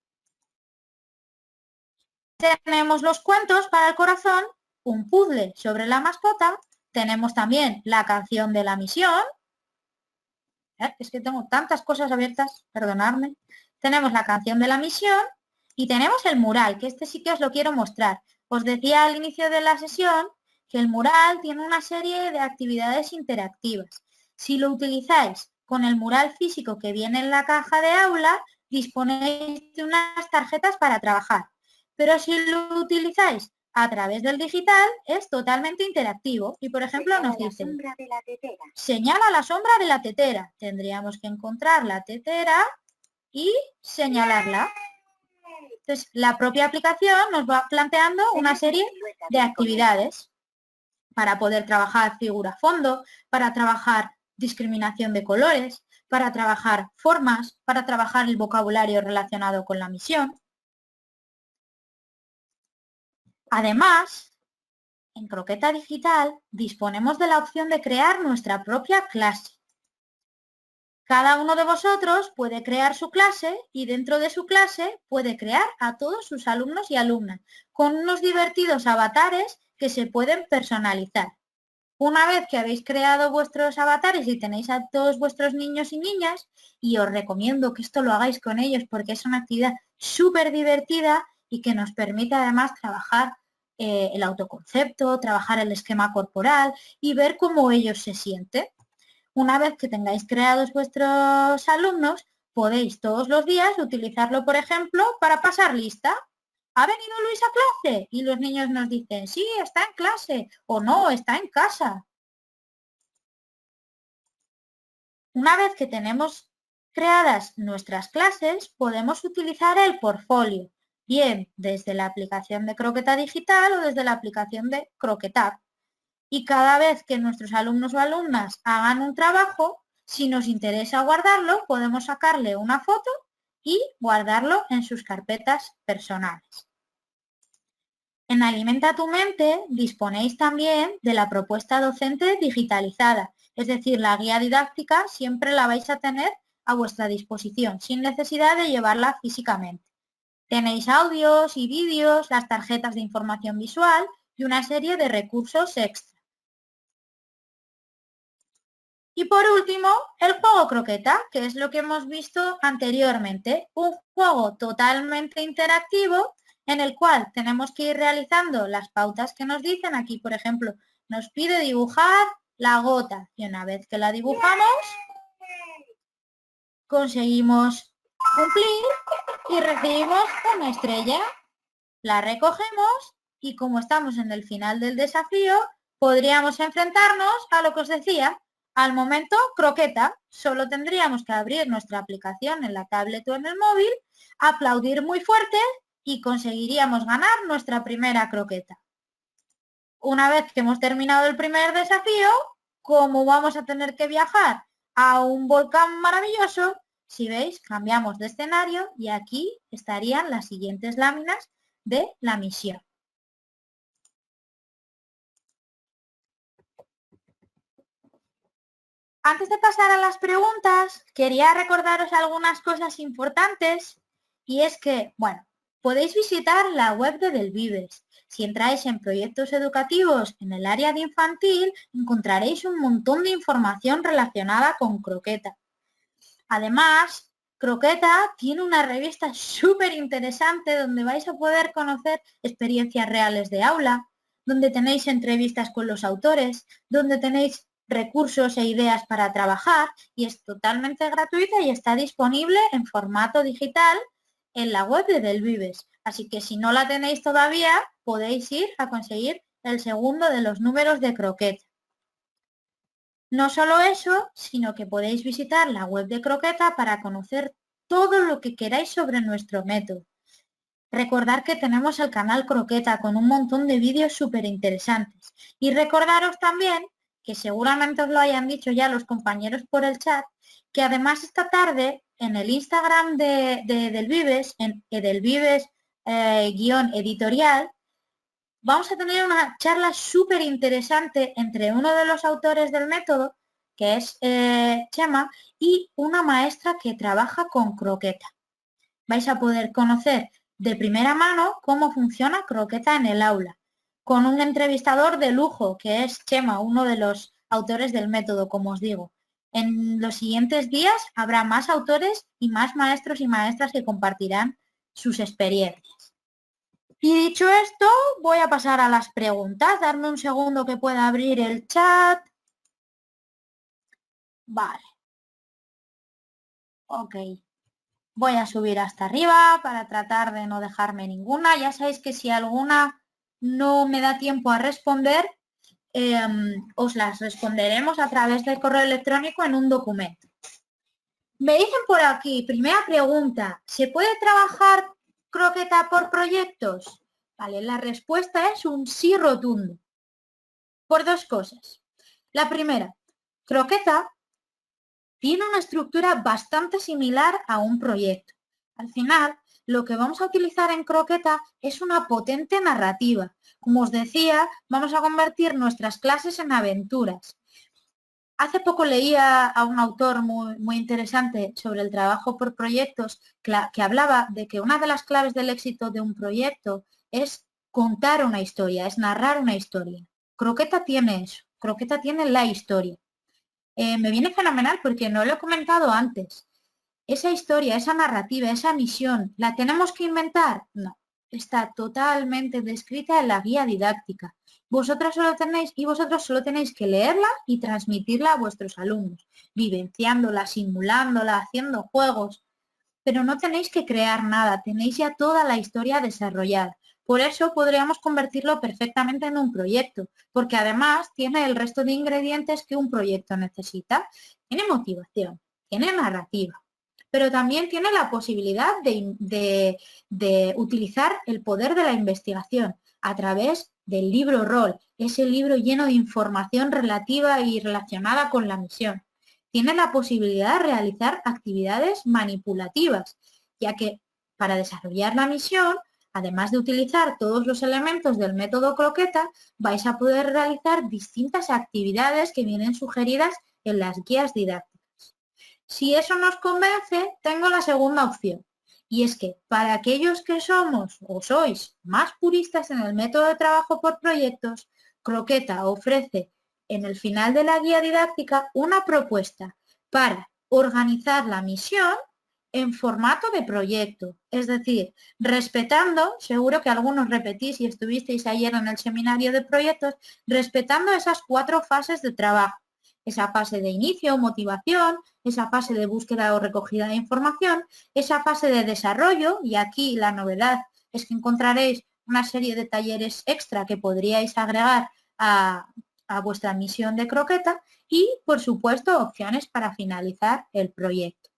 Tenemos los cuentos para el corazón, un puzzle sobre la mascota, tenemos también la canción de la misión. Es que tengo tantas cosas abiertas, perdonadme. Tenemos la canción de la misión y tenemos el mural, que este sí que os lo quiero mostrar. Os decía al inicio de la sesión que el mural tiene una serie de actividades interactivas. Si lo utilizáis con el mural físico que viene en la caja de aula, disponéis de unas tarjetas para trabajar. Pero si lo utilizáis a través del digital, es totalmente interactivo. Y, por ejemplo, nos dice, señala la sombra de la tetera. Tendríamos que encontrar la tetera y señalarla. Entonces, la propia aplicación nos va planteando una serie de actividades para poder trabajar figura-fondo, para trabajar discriminación de colores, para trabajar formas, para trabajar el vocabulario relacionado con la misión. Además, en Croqueta Digital disponemos de la opción de crear nuestra propia clase. Cada uno de vosotros puede crear su clase y dentro de su clase puede crear a todos sus alumnos y alumnas con unos divertidos avatares que se pueden personalizar. Una vez que habéis creado vuestros avatares y tenéis a todos vuestros niños y niñas, y os recomiendo que esto lo hagáis con ellos porque es una actividad súper divertida y que nos permite además trabajar el autoconcepto, trabajar el esquema corporal y ver cómo ellos se sienten. Una vez que tengáis creados vuestros alumnos, podéis todos los días utilizarlo, por ejemplo, para pasar lista. ¿ha venido Luis a clase? Y los niños nos dicen, sí, está en clase, o no, está en casa. Una vez que tenemos creadas nuestras clases, podemos utilizar el portfolio, bien desde la aplicación de Croqueta Digital o desde la aplicación de Croqueta. Y cada vez que nuestros alumnos o alumnas hagan un trabajo, si nos interesa guardarlo, podemos sacarle una foto y guardarlo en sus carpetas personales. En Alimenta tu mente disponéis también de la propuesta docente digitalizada, es decir, la guía didáctica siempre la vais a tener a vuestra disposición, sin necesidad de llevarla físicamente. Tenéis audios y vídeos, las tarjetas de información visual y una serie de recursos extra. Y por último, el juego croqueta, que es lo que hemos visto anteriormente, un juego totalmente interactivo en el cual tenemos que ir realizando las pautas que nos dicen. Aquí, por ejemplo, nos pide dibujar la gota y una vez que la dibujamos, conseguimos cumplir y recibimos una estrella. La recogemos y como estamos en el final del desafío, podríamos enfrentarnos a lo que os decía, al momento croqueta. Solo tendríamos que abrir nuestra aplicación en la tablet o en el móvil, aplaudir muy fuerte y conseguiríamos ganar nuestra primera croqueta. Una vez que hemos terminado el primer desafío, como vamos a tener que viajar a un volcán maravilloso, si veis, cambiamos de escenario y aquí estarían las siguientes láminas de la misión. Antes de pasar a las preguntas, quería recordaros algunas cosas importantes y es que, bueno, podéis visitar la web de Del Vives. Si entráis en proyectos educativos en el área de infantil, encontraréis un montón de información relacionada con croqueta. Además, Croqueta tiene una revista súper interesante donde vais a poder conocer experiencias reales de aula, donde tenéis entrevistas con los autores, donde tenéis recursos e ideas para trabajar y es totalmente gratuita y está disponible en formato digital en la web de Del Vives. Así que si no la tenéis todavía, podéis ir a conseguir el segundo de los números de Croqueta. No solo eso, sino que podéis visitar la web de Croqueta para conocer todo lo que queráis sobre nuestro método. Recordar que tenemos el canal Croqueta con un montón de vídeos súper interesantes. Y recordaros también, que seguramente os lo hayan dicho ya los compañeros por el chat, que además esta tarde en el Instagram de Del Vives, en Edelvives _editorial, vamos a tener una charla súper interesante entre uno de los autores del método, que es Chema, y una maestra que trabaja con croqueta. Vais a poder conocer de primera mano cómo funciona croqueta en el aula, con un entrevistador de lujo, que es Chema, uno de los autores del método, como os digo. En los siguientes días habrá más autores y más maestros y maestras que compartirán sus experiencias. Y dicho esto, voy a pasar a las preguntas. Darme un segundo que pueda abrir el chat. Vale. Ok. Voy a subir hasta arriba para tratar de no dejarme ninguna. Ya sabéis que si alguna no me da tiempo a responder, os las responderemos a través del correo electrónico en un documento. Me dicen por aquí, primera pregunta, ¿se puede trabajar croqueta por proyectos? Vale, la respuesta es un sí rotundo. Por dos cosas. La primera, croqueta tiene una estructura bastante similar a un proyecto. Al final, lo que vamos a utilizar en croqueta es una potente narrativa. Como os decía, vamos a convertir nuestras clases en aventuras. Hace poco leía a un autor muy interesante sobre el trabajo por proyectos que hablaba de que una de las claves del éxito de un proyecto es contar una historia, es narrar una historia. Croqueta tiene eso, Croqueta tiene la historia. Me viene fenomenal porque no lo he comentado antes. Esa historia, esa narrativa, esa misión, ¿la tenemos que inventar? No, está totalmente descrita en la guía didáctica. Vosotros solo tenéis que leerla y transmitirla a vuestros alumnos, vivenciándola, simulándola, haciendo juegos. pero no tenéis que crear nada, tenéis ya toda la historia desarrollada. Por eso podríamos convertirlo perfectamente en un proyecto, porque además tiene el resto de ingredientes que un proyecto necesita. Tiene motivación, tiene narrativa, pero también tiene la posibilidad de utilizar el poder de la investigación a través del libro rol, ese libro lleno de información relativa y relacionada con la misión. Tiene la posibilidad de realizar actividades manipulativas, ya que para desarrollar la misión, además de utilizar todos los elementos del método croqueta, vais a poder realizar distintas actividades que vienen sugeridas en las guías didácticas. Si eso nos convence, tengo la segunda opción. Y es que para aquellos que somos o sois más puristas en el método de trabajo por proyectos, Croqueta ofrece en el final de la guía didáctica una propuesta para organizar la misión en formato de proyecto, es decir, respetando, seguro que algunos repetís y estuvisteis ayer en el seminario de proyectos, respetando esas 4 fases de trabajo. Esa fase de inicio, motivación, esa fase de búsqueda o recogida de información, esa fase de desarrollo, y aquí la novedad es que encontraréis una serie de talleres extra que podríais agregar a vuestra misión de croqueta y, por supuesto, opciones para finalizar el proyecto.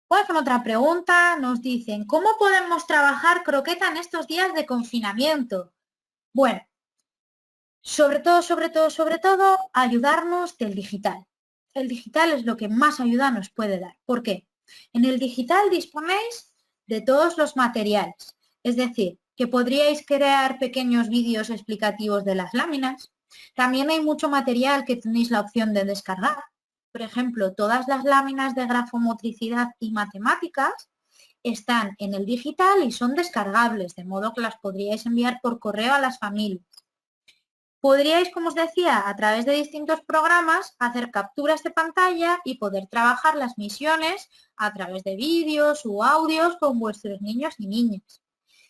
Pues con otra pregunta nos dicen, ¿cómo podemos trabajar croqueta en estos días de confinamiento? Bueno, sobre todo, ayudarnos del digital. El digital es lo que más ayuda nos puede dar. ¿Por qué? En el digital disponéis de todos los materiales. Es decir, que podríais crear pequeños vídeos explicativos de las láminas. También hay mucho material que tenéis la opción de descargar. Por ejemplo, todas las láminas de grafomotricidad y matemáticas están en el digital y son descargables, de modo que las podríais enviar por correo a las familias. Podríais, como os decía, a través de distintos programas, hacer capturas de pantalla y poder trabajar las misiones a través de vídeos u audios con vuestros niños y niñas.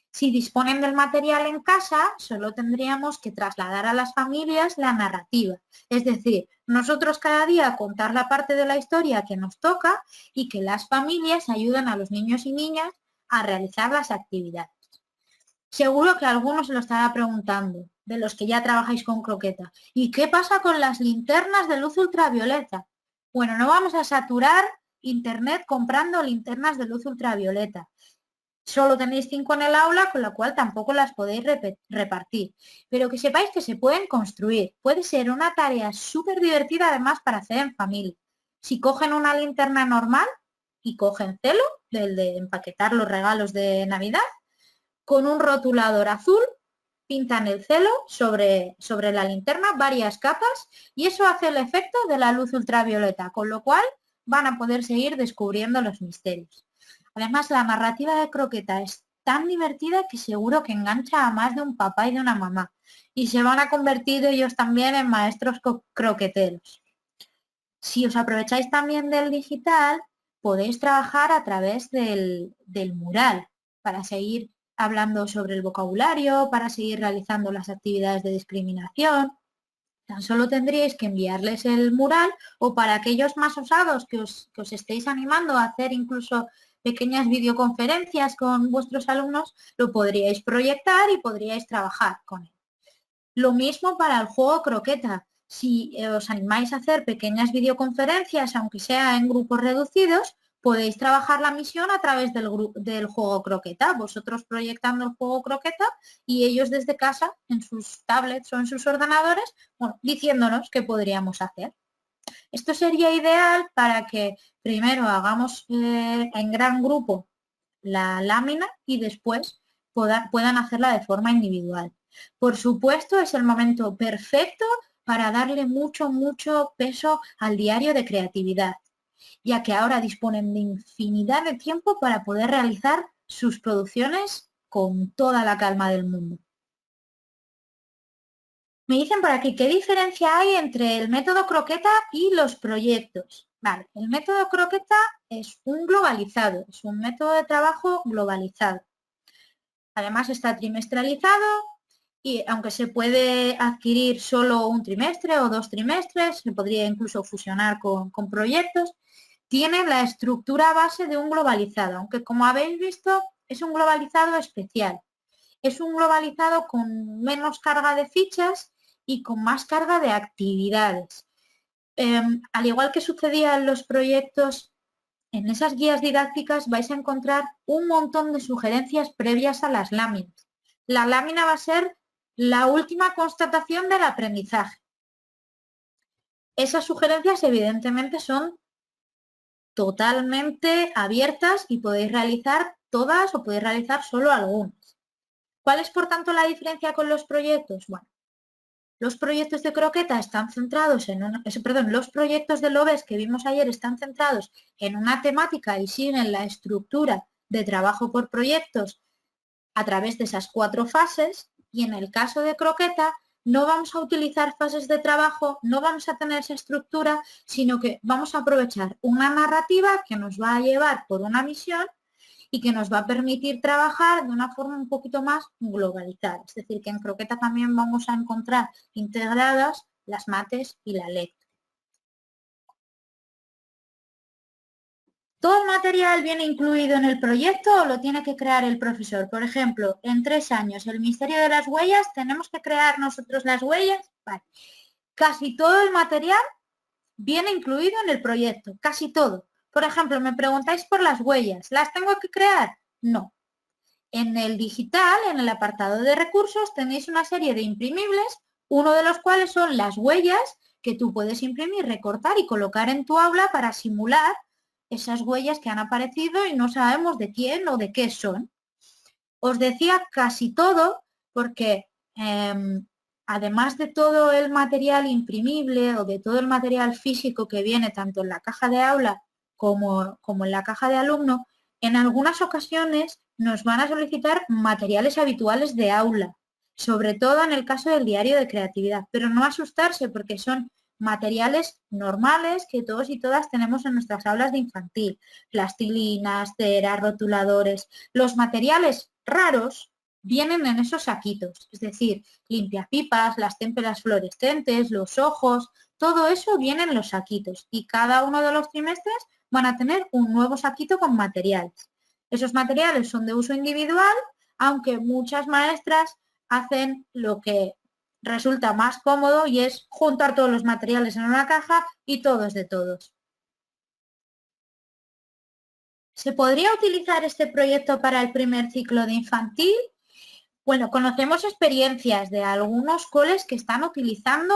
Si disponen del material en casa, solo tendríamos que trasladar a las familias la narrativa. Es decir, nosotros cada día contar la parte de la historia que nos toca y que las familias ayuden a los niños y niñas a realizar las actividades. Seguro que algunos se lo estará preguntando, de los que ya trabajáis con croqueta. ¿Y qué pasa con las linternas de luz ultravioleta? Bueno, no vamos a saturar internet comprando linternas de luz ultravioleta. Solo tenéis 5 en el aula, con lo cual tampoco las podéis repartir. Pero que sepáis que se pueden construir. Puede ser una tarea súper divertida además para hacer en familia. Si cogen una linterna normal y cogen celo, del de empaquetar los regalos de Navidad, con un rotulador azul pintan el celo sobre la linterna, varias capas, y eso hace el efecto de la luz ultravioleta, con lo cual van a poder seguir descubriendo los misterios. Además, la narrativa de croqueta es tan divertida que seguro que engancha a más de un papá y de una mamá, y se van a convertir ellos también en maestros croqueteros. Si os aprovecháis también del digital, podéis trabajar a través del mural para seguir hablando sobre el vocabulario, para seguir realizando las actividades de discriminación. Tan solo tendríais que enviarles el mural, o para aquellos más osados que os estéis animando a hacer incluso pequeñas videoconferencias con vuestros alumnos, lo podríais proyectar y podríais trabajar con él. Lo mismo para el juego croqueta. Si os animáis a hacer pequeñas videoconferencias, aunque sea en grupos reducidos, podéis trabajar la misión a través del juego croqueta, vosotros proyectando el juego croqueta y ellos desde casa, en sus tablets o en sus ordenadores, bueno, diciéndonos qué podríamos hacer. Esto sería ideal para que primero hagamos en gran grupo la lámina y después puedan hacerla de forma individual. Por supuesto, es el momento perfecto para darle mucho peso al diario de creatividad, ya que ahora disponen de infinidad de tiempo para poder realizar sus producciones con toda la calma del mundo. Me dicen por aquí, ¿qué diferencia hay entre el método croqueta y los proyectos? Vale, el método croqueta es un globalizado, es un método de trabajo globalizado. Además está trimestralizado y aunque se puede adquirir solo un trimestre o 2 trimestres, se podría incluso fusionar con proyectos, tiene la estructura base de un globalizado, aunque como habéis visto es un globalizado especial. Es un globalizado con menos carga de fichas y con más carga de actividades. Al igual que sucedía en los proyectos, en esas guías didácticas vais a encontrar un montón de sugerencias previas a las láminas. La lámina va a ser la última constatación del aprendizaje. Esas sugerencias evidentemente son totalmente abiertas y podéis realizar todas o podéis realizar solo algunas. ¿Cuál es por tanto la diferencia con los proyectos? Bueno, los proyectos de croqueta están centrados en los proyectos de LOVES que vimos ayer están centrados en una temática y siguen la estructura de trabajo por proyectos a través de esas 4 fases, y en el caso de croqueta no vamos a utilizar fases de trabajo, no vamos a tener esa estructura, sino que vamos a aprovechar una narrativa que nos va a llevar por una misión y que nos va a permitir trabajar de una forma un poquito más globalizada. Es decir, que en croqueta también vamos a encontrar integradas las mates y la lectura. ¿Todo el material viene incluido en el proyecto o lo tiene que crear el profesor? Por ejemplo, en 3 años, el misterio de las huellas, ¿tenemos que crear nosotros las huellas? Vale. Casi todo el material viene incluido en el proyecto, casi todo. Por ejemplo, me preguntáis por las huellas, ¿las tengo que crear? No. En el digital, en el apartado de recursos, tenéis una serie de imprimibles, uno de los cuales son las huellas que tú puedes imprimir, recortar y colocar en tu aula para simular esas huellas que han aparecido y no sabemos de quién o de qué son. Os decía casi todo porque además de todo el material imprimible o de todo el material físico que viene tanto en la caja de aula como en la caja de alumno, en algunas ocasiones nos van a solicitar materiales habituales de aula, sobre todo en el caso del diario de creatividad, pero no asustarse porque son materiales normales que todos y todas tenemos en nuestras aulas de infantil, plastilinas, ceras, rotuladores. Los materiales raros vienen en esos saquitos, es decir, limpiapipas, las témperas fluorescentes, los ojos, todo eso viene en los saquitos y cada uno de los trimestres van a tener un nuevo saquito con materiales. Esos materiales son de uso individual, aunque muchas maestras hacen lo que resulta más cómodo y es juntar todos los materiales en una caja y todos de todos. ¿Se podría utilizar este proyecto para el primer ciclo de infantil? Bueno, conocemos experiencias de algunos coles que están utilizando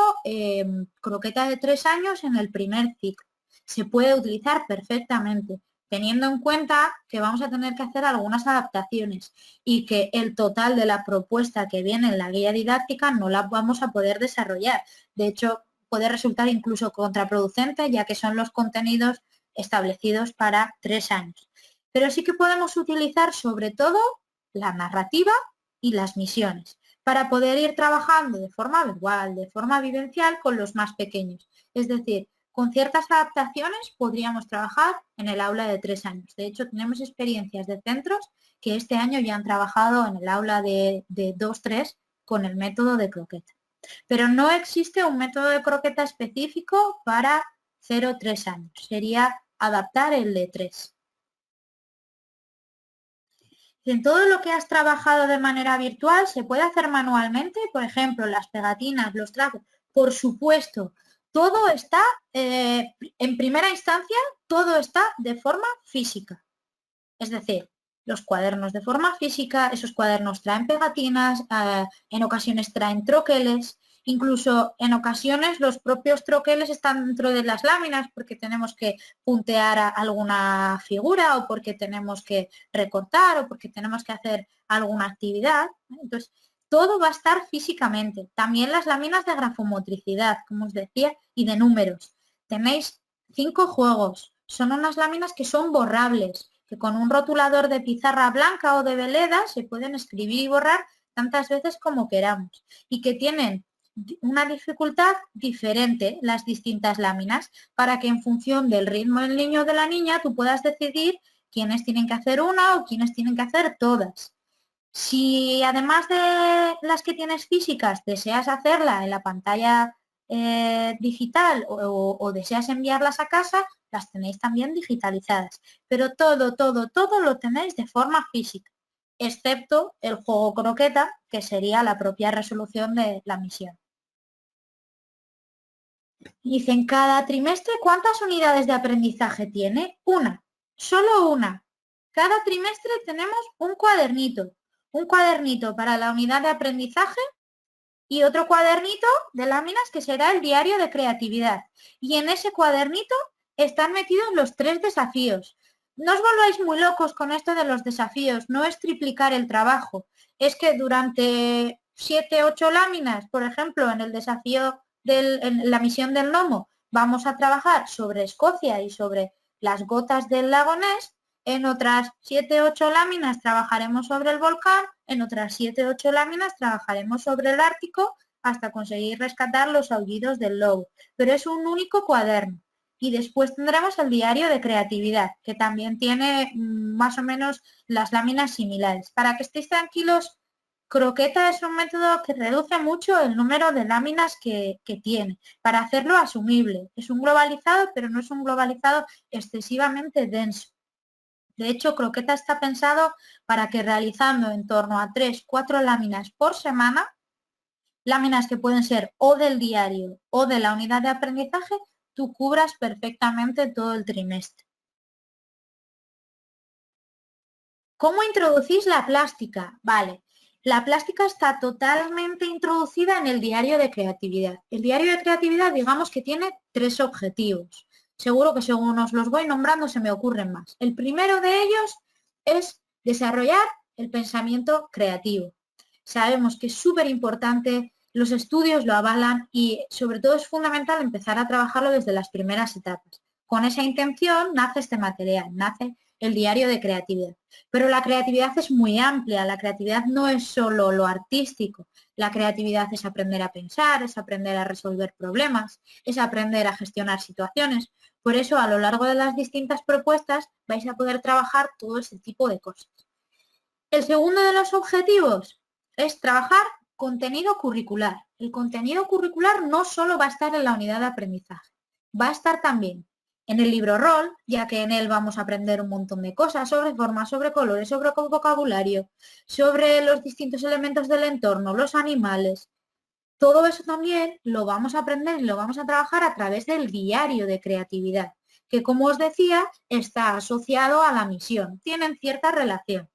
croqueta de 3 años en el primer ciclo. Se puede utilizar perfectamente, teniendo en cuenta que vamos a tener que hacer algunas adaptaciones y que el total de la propuesta que viene en la guía didáctica no la vamos a poder desarrollar. De hecho, puede resultar incluso contraproducente, ya que son los contenidos establecidos para 3 años. Pero sí que podemos utilizar sobre todo la narrativa y las misiones, para poder ir trabajando de forma virtual, de forma vivencial con los más pequeños. Es decir, con ciertas adaptaciones podríamos trabajar en el aula de 3 años. De hecho, tenemos experiencias de centros que este año ya han trabajado en el aula de 2-3 con el método de croqueta. Pero no existe un método de croqueta específico para 0-3 años. Sería adaptar el de 3. En todo lo que has trabajado de manera virtual se puede hacer manualmente, por ejemplo, las pegatinas, los trazos, por supuesto, todo está, en primera instancia, todo está de forma física. Es decir, los cuadernos de forma física, esos cuadernos traen pegatinas, en ocasiones traen troqueles, incluso en ocasiones los propios troqueles están dentro de las láminas porque tenemos que puntear alguna figura o porque tenemos que recortar o porque tenemos que hacer alguna actividad. Entonces, todo va a estar físicamente. También las láminas de grafomotricidad, como os decía, y de números. Tenéis 5 juegos. Son unas láminas que son borrables, que con un rotulador de pizarra blanca o de veleda se pueden escribir y borrar tantas veces como queramos y que tienen una dificultad diferente las distintas láminas para que en función del ritmo del niño o de la niña tú puedas decidir quiénes tienen que hacer una o quiénes tienen que hacer todas. Si además de las que tienes físicas deseas hacerla en la pantalla digital o deseas enviarlas a casa, las tenéis también digitalizadas, pero todo lo tenéis de forma física, excepto el juego croqueta, que sería la propia resolución de la misión. Dicen, cada trimestre, ¿cuántas unidades de aprendizaje tiene? Una, solo una. Cada trimestre tenemos un cuadernito para la unidad de aprendizaje y otro cuadernito de láminas que será el diario de creatividad. Y en ese cuadernito están metidos los 3 desafíos. No os volváis muy locos con esto de los desafíos, no es triplicar el trabajo, es que durante 7, 8 láminas, por ejemplo, en el desafío en la misión del gnomo, vamos a trabajar sobre Escocia y sobre las gotas del lago Ness. En otras 7, 8 láminas trabajaremos sobre el volcán, en otras 7, 8 láminas trabajaremos sobre el Ártico hasta conseguir rescatar los aullidos del lobo. Pero es un único cuaderno. Y después tendremos el diario de creatividad, que también tiene más o menos las láminas similares. Para que estéis tranquilos, croqueta es un método que reduce mucho el número de láminas que tiene, para hacerlo asumible. Es un globalizado, pero no es un globalizado excesivamente denso. De hecho, croqueta está pensado para que realizando en torno a 3, 4 láminas por semana, láminas que pueden ser o del diario o de la unidad de aprendizaje, tú cubras perfectamente todo el trimestre. ¿Cómo introducís la plástica? Vale, la plástica está totalmente introducida en el diario de creatividad. El diario de creatividad, digamos que tiene 3 objetivos. Seguro que según os los voy nombrando se me ocurren más. El primero de ellos es desarrollar el pensamiento creativo. Sabemos que es súper importante, los estudios lo avalan y sobre todo es fundamental empezar a trabajarlo desde las primeras etapas. Con esa intención nace este material, nace el diario de creatividad. Pero la creatividad es muy amplia, la creatividad no es solo lo artístico, la creatividad es aprender a pensar, es aprender a resolver problemas, es aprender a gestionar situaciones. Por eso, a lo largo de las distintas propuestas vais a poder trabajar todo ese tipo de cosas. El segundo de los objetivos es trabajar contenido curricular. El contenido curricular no solo va a estar en la unidad de aprendizaje, va a estar también en el libro rol, ya que en él vamos a aprender un montón de cosas sobre formas, sobre colores, sobre vocabulario, sobre los distintos elementos del entorno, los animales. Todo eso también lo vamos a aprender y lo vamos a trabajar a través del diario de creatividad, que como os decía, está asociado a la misión, tienen cierta relación.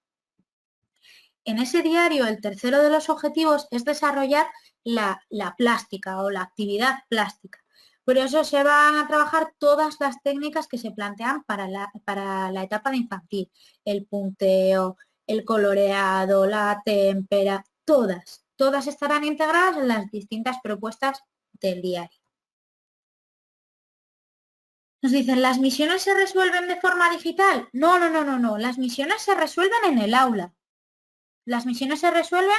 En ese diario, el tercero de los objetivos es desarrollar la plástica o la actividad plástica. Por eso se van a trabajar todas las técnicas que se plantean para la etapa de infantil. El punteo, el coloreado, la témpera, todas estarán integradas en las distintas propuestas del diario. Nos dicen, ¿las misiones se resuelven de forma digital? No, las misiones se resuelven en el aula. Las misiones se resuelven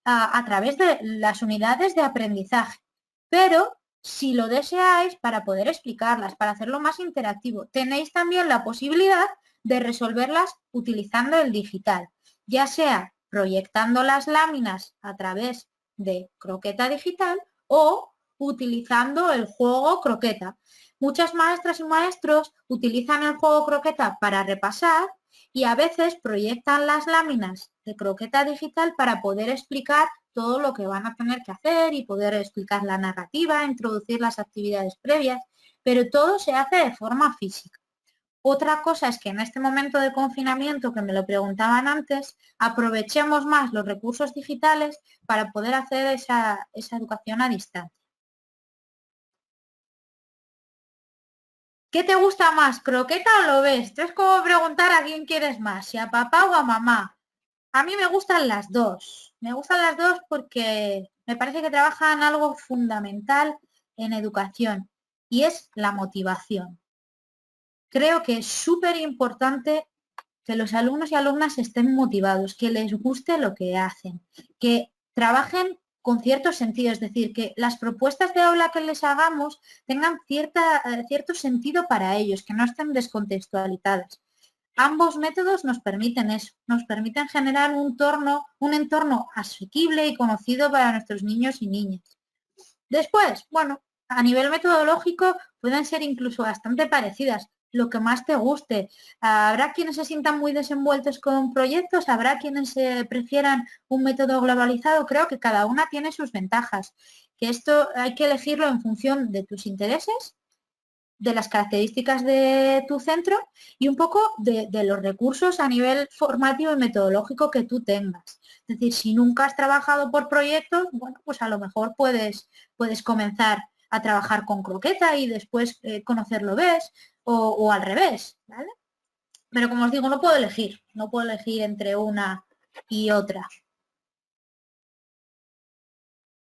a través de las unidades de aprendizaje, pero si lo deseáis, para poder explicarlas, para hacerlo más interactivo, tenéis también la posibilidad de resolverlas utilizando el digital, ya sea proyectando las láminas a través de croqueta digital o utilizando el juego croqueta. Muchas maestras y maestros utilizan el juego croqueta para repasar y a veces proyectan las láminas de croqueta digital para poder explicar todo lo que van a tener que hacer y poder explicar la narrativa, introducir las actividades previas, pero todo se hace de forma física. Otra cosa es que en este momento de confinamiento, que me lo preguntaban antes, aprovechemos más los recursos digitales para poder hacer esa educación a distancia. ¿Qué te gusta más, croqueta o lo ves? Esto es como preguntar a quién quieres más, si a papá o a mamá. A mí me gustan las dos. Me gustan las dos porque me parece que trabajan algo fundamental en educación y es la motivación. Creo que es súper importante que los alumnos y alumnas estén motivados, que les guste lo que hacen, que trabajen con cierto sentido, es decir, que las propuestas de aula que les hagamos tengan cierto sentido para ellos, que no estén descontextualizadas. Ambos métodos nos permiten eso, nos permiten generar un entorno asequible y conocido para nuestros niños y niñas. Después, bueno, a nivel metodológico pueden ser incluso bastante parecidas, lo que más te guste. Habrá quienes se sientan muy desenvueltos con proyectos, habrá quienes prefieran un método globalizado. Creo que cada una tiene sus ventajas, que esto hay que elegirlo en función de tus intereses, de las características de tu centro y un poco de los recursos a nivel formativo y metodológico que tú tengas. Es decir, si nunca has trabajado por proyectos, bueno, pues a lo mejor puedes comenzar a trabajar con croqueta y después conocerlo ves o al revés, ¿vale? Pero como os digo, no puedo elegir entre una y otra.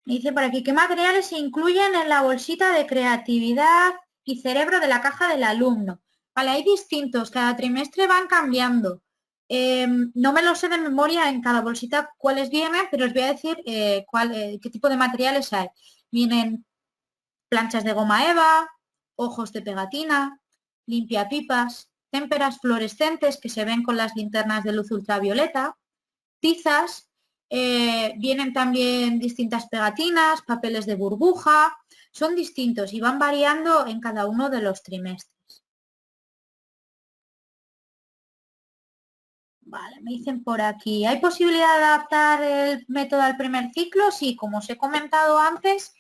Me dice por aquí, ¿qué materiales se incluyen en la bolsita de creatividad y cerebro de la caja del alumno? Vale, hay distintos, cada trimestre van cambiando. No me lo sé de memoria en cada bolsita cuáles vienen, pero os voy a decir qué tipo de materiales hay. Vienen planchas de goma eva, ojos de pegatina, limpiapipas, témperas fluorescentes que se ven con las linternas de luz ultravioleta, tizas, vienen también distintas pegatinas, papeles de burbuja, son distintos y van variando en cada uno de los trimestres. Vale, me dicen por aquí, ¿hay posibilidad de adaptar el método al primer ciclo? Sí, como os he comentado antes,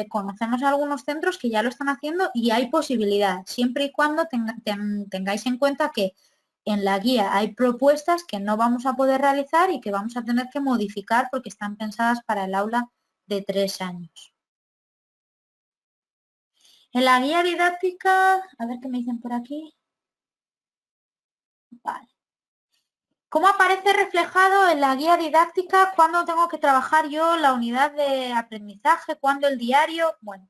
conocemos algunos centros que ya lo están haciendo y hay posibilidad, siempre y cuando tengáis en cuenta que en la guía hay propuestas que no vamos a poder realizar y que vamos a tener que modificar porque están pensadas para el aula de 3 años. En la guía didáctica, a ver qué me dicen por aquí. Vale. ¿Cómo aparece reflejado en la guía didáctica cuándo tengo que trabajar yo la unidad de aprendizaje, cuándo el diario? Bueno,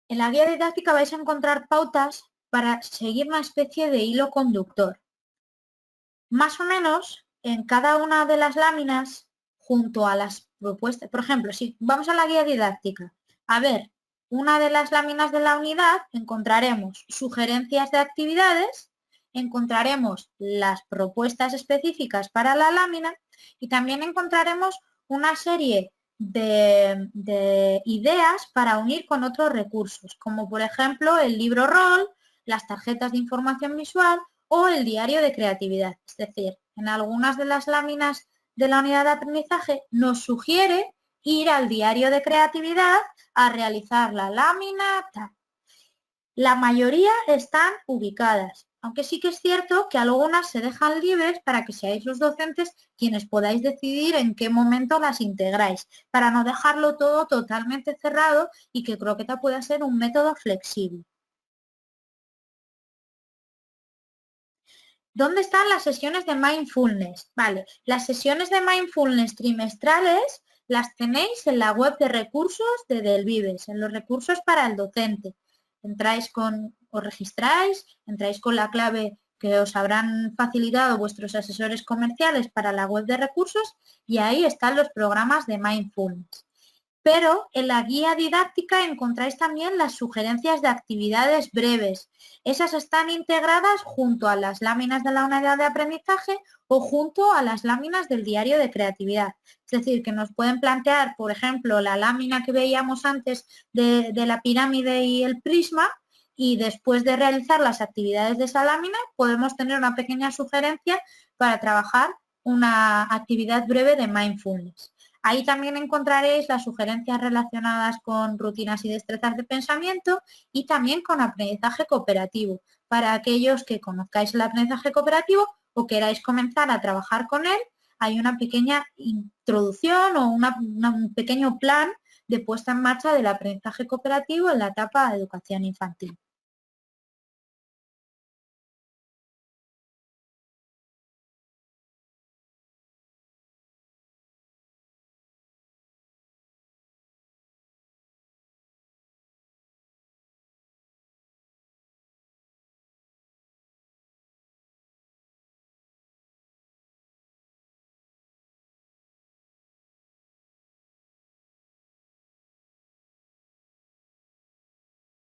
en la guía didáctica vais a encontrar pautas para seguir una especie de hilo conductor. Más o menos en cada una de las láminas, junto a las propuestas, por ejemplo, si vamos a la guía didáctica, a ver, una de las láminas de la unidad encontraremos sugerencias de actividades, encontraremos las propuestas específicas para la lámina y también encontraremos una serie de ideas para unir con otros recursos, como por ejemplo el libro rol, las tarjetas de información visual o el diario de creatividad. Es decir, en algunas de las láminas de la unidad de aprendizaje nos sugiere ir al diario de creatividad a realizar la lámina, tal. La mayoría están ubicadas, aunque sí que es cierto que algunas se dejan libres para que seáis los docentes quienes podáis decidir en qué momento las integráis, para no dejarlo todo totalmente cerrado y que Croqueta pueda ser un método flexible. ¿Dónde están las sesiones de mindfulness? Vale, las sesiones de mindfulness trimestrales las tenéis en la web de recursos de Del Vives, en los recursos para el docente. Os registráis, entráis con la clave que os habrán facilitado vuestros asesores comerciales para la web de recursos y ahí están los programas de mindfulness. Pero en la guía didáctica encontráis también las sugerencias de actividades breves. Esas están integradas junto a las láminas de la unidad de aprendizaje o junto a las láminas del diario de creatividad. Es decir, que nos pueden plantear, por ejemplo, la lámina que veíamos antes de la pirámide y el prisma, y después de realizar las actividades de esa lámina podemos tener una pequeña sugerencia para trabajar una actividad breve de mindfulness. Ahí también encontraréis las sugerencias relacionadas con rutinas y destrezas de pensamiento y también con aprendizaje cooperativo. Para aquellos que conozcáis el aprendizaje cooperativo o queráis comenzar a trabajar con él, hay una pequeña introducción o un pequeño plan de puesta en marcha del aprendizaje cooperativo en la etapa de educación infantil.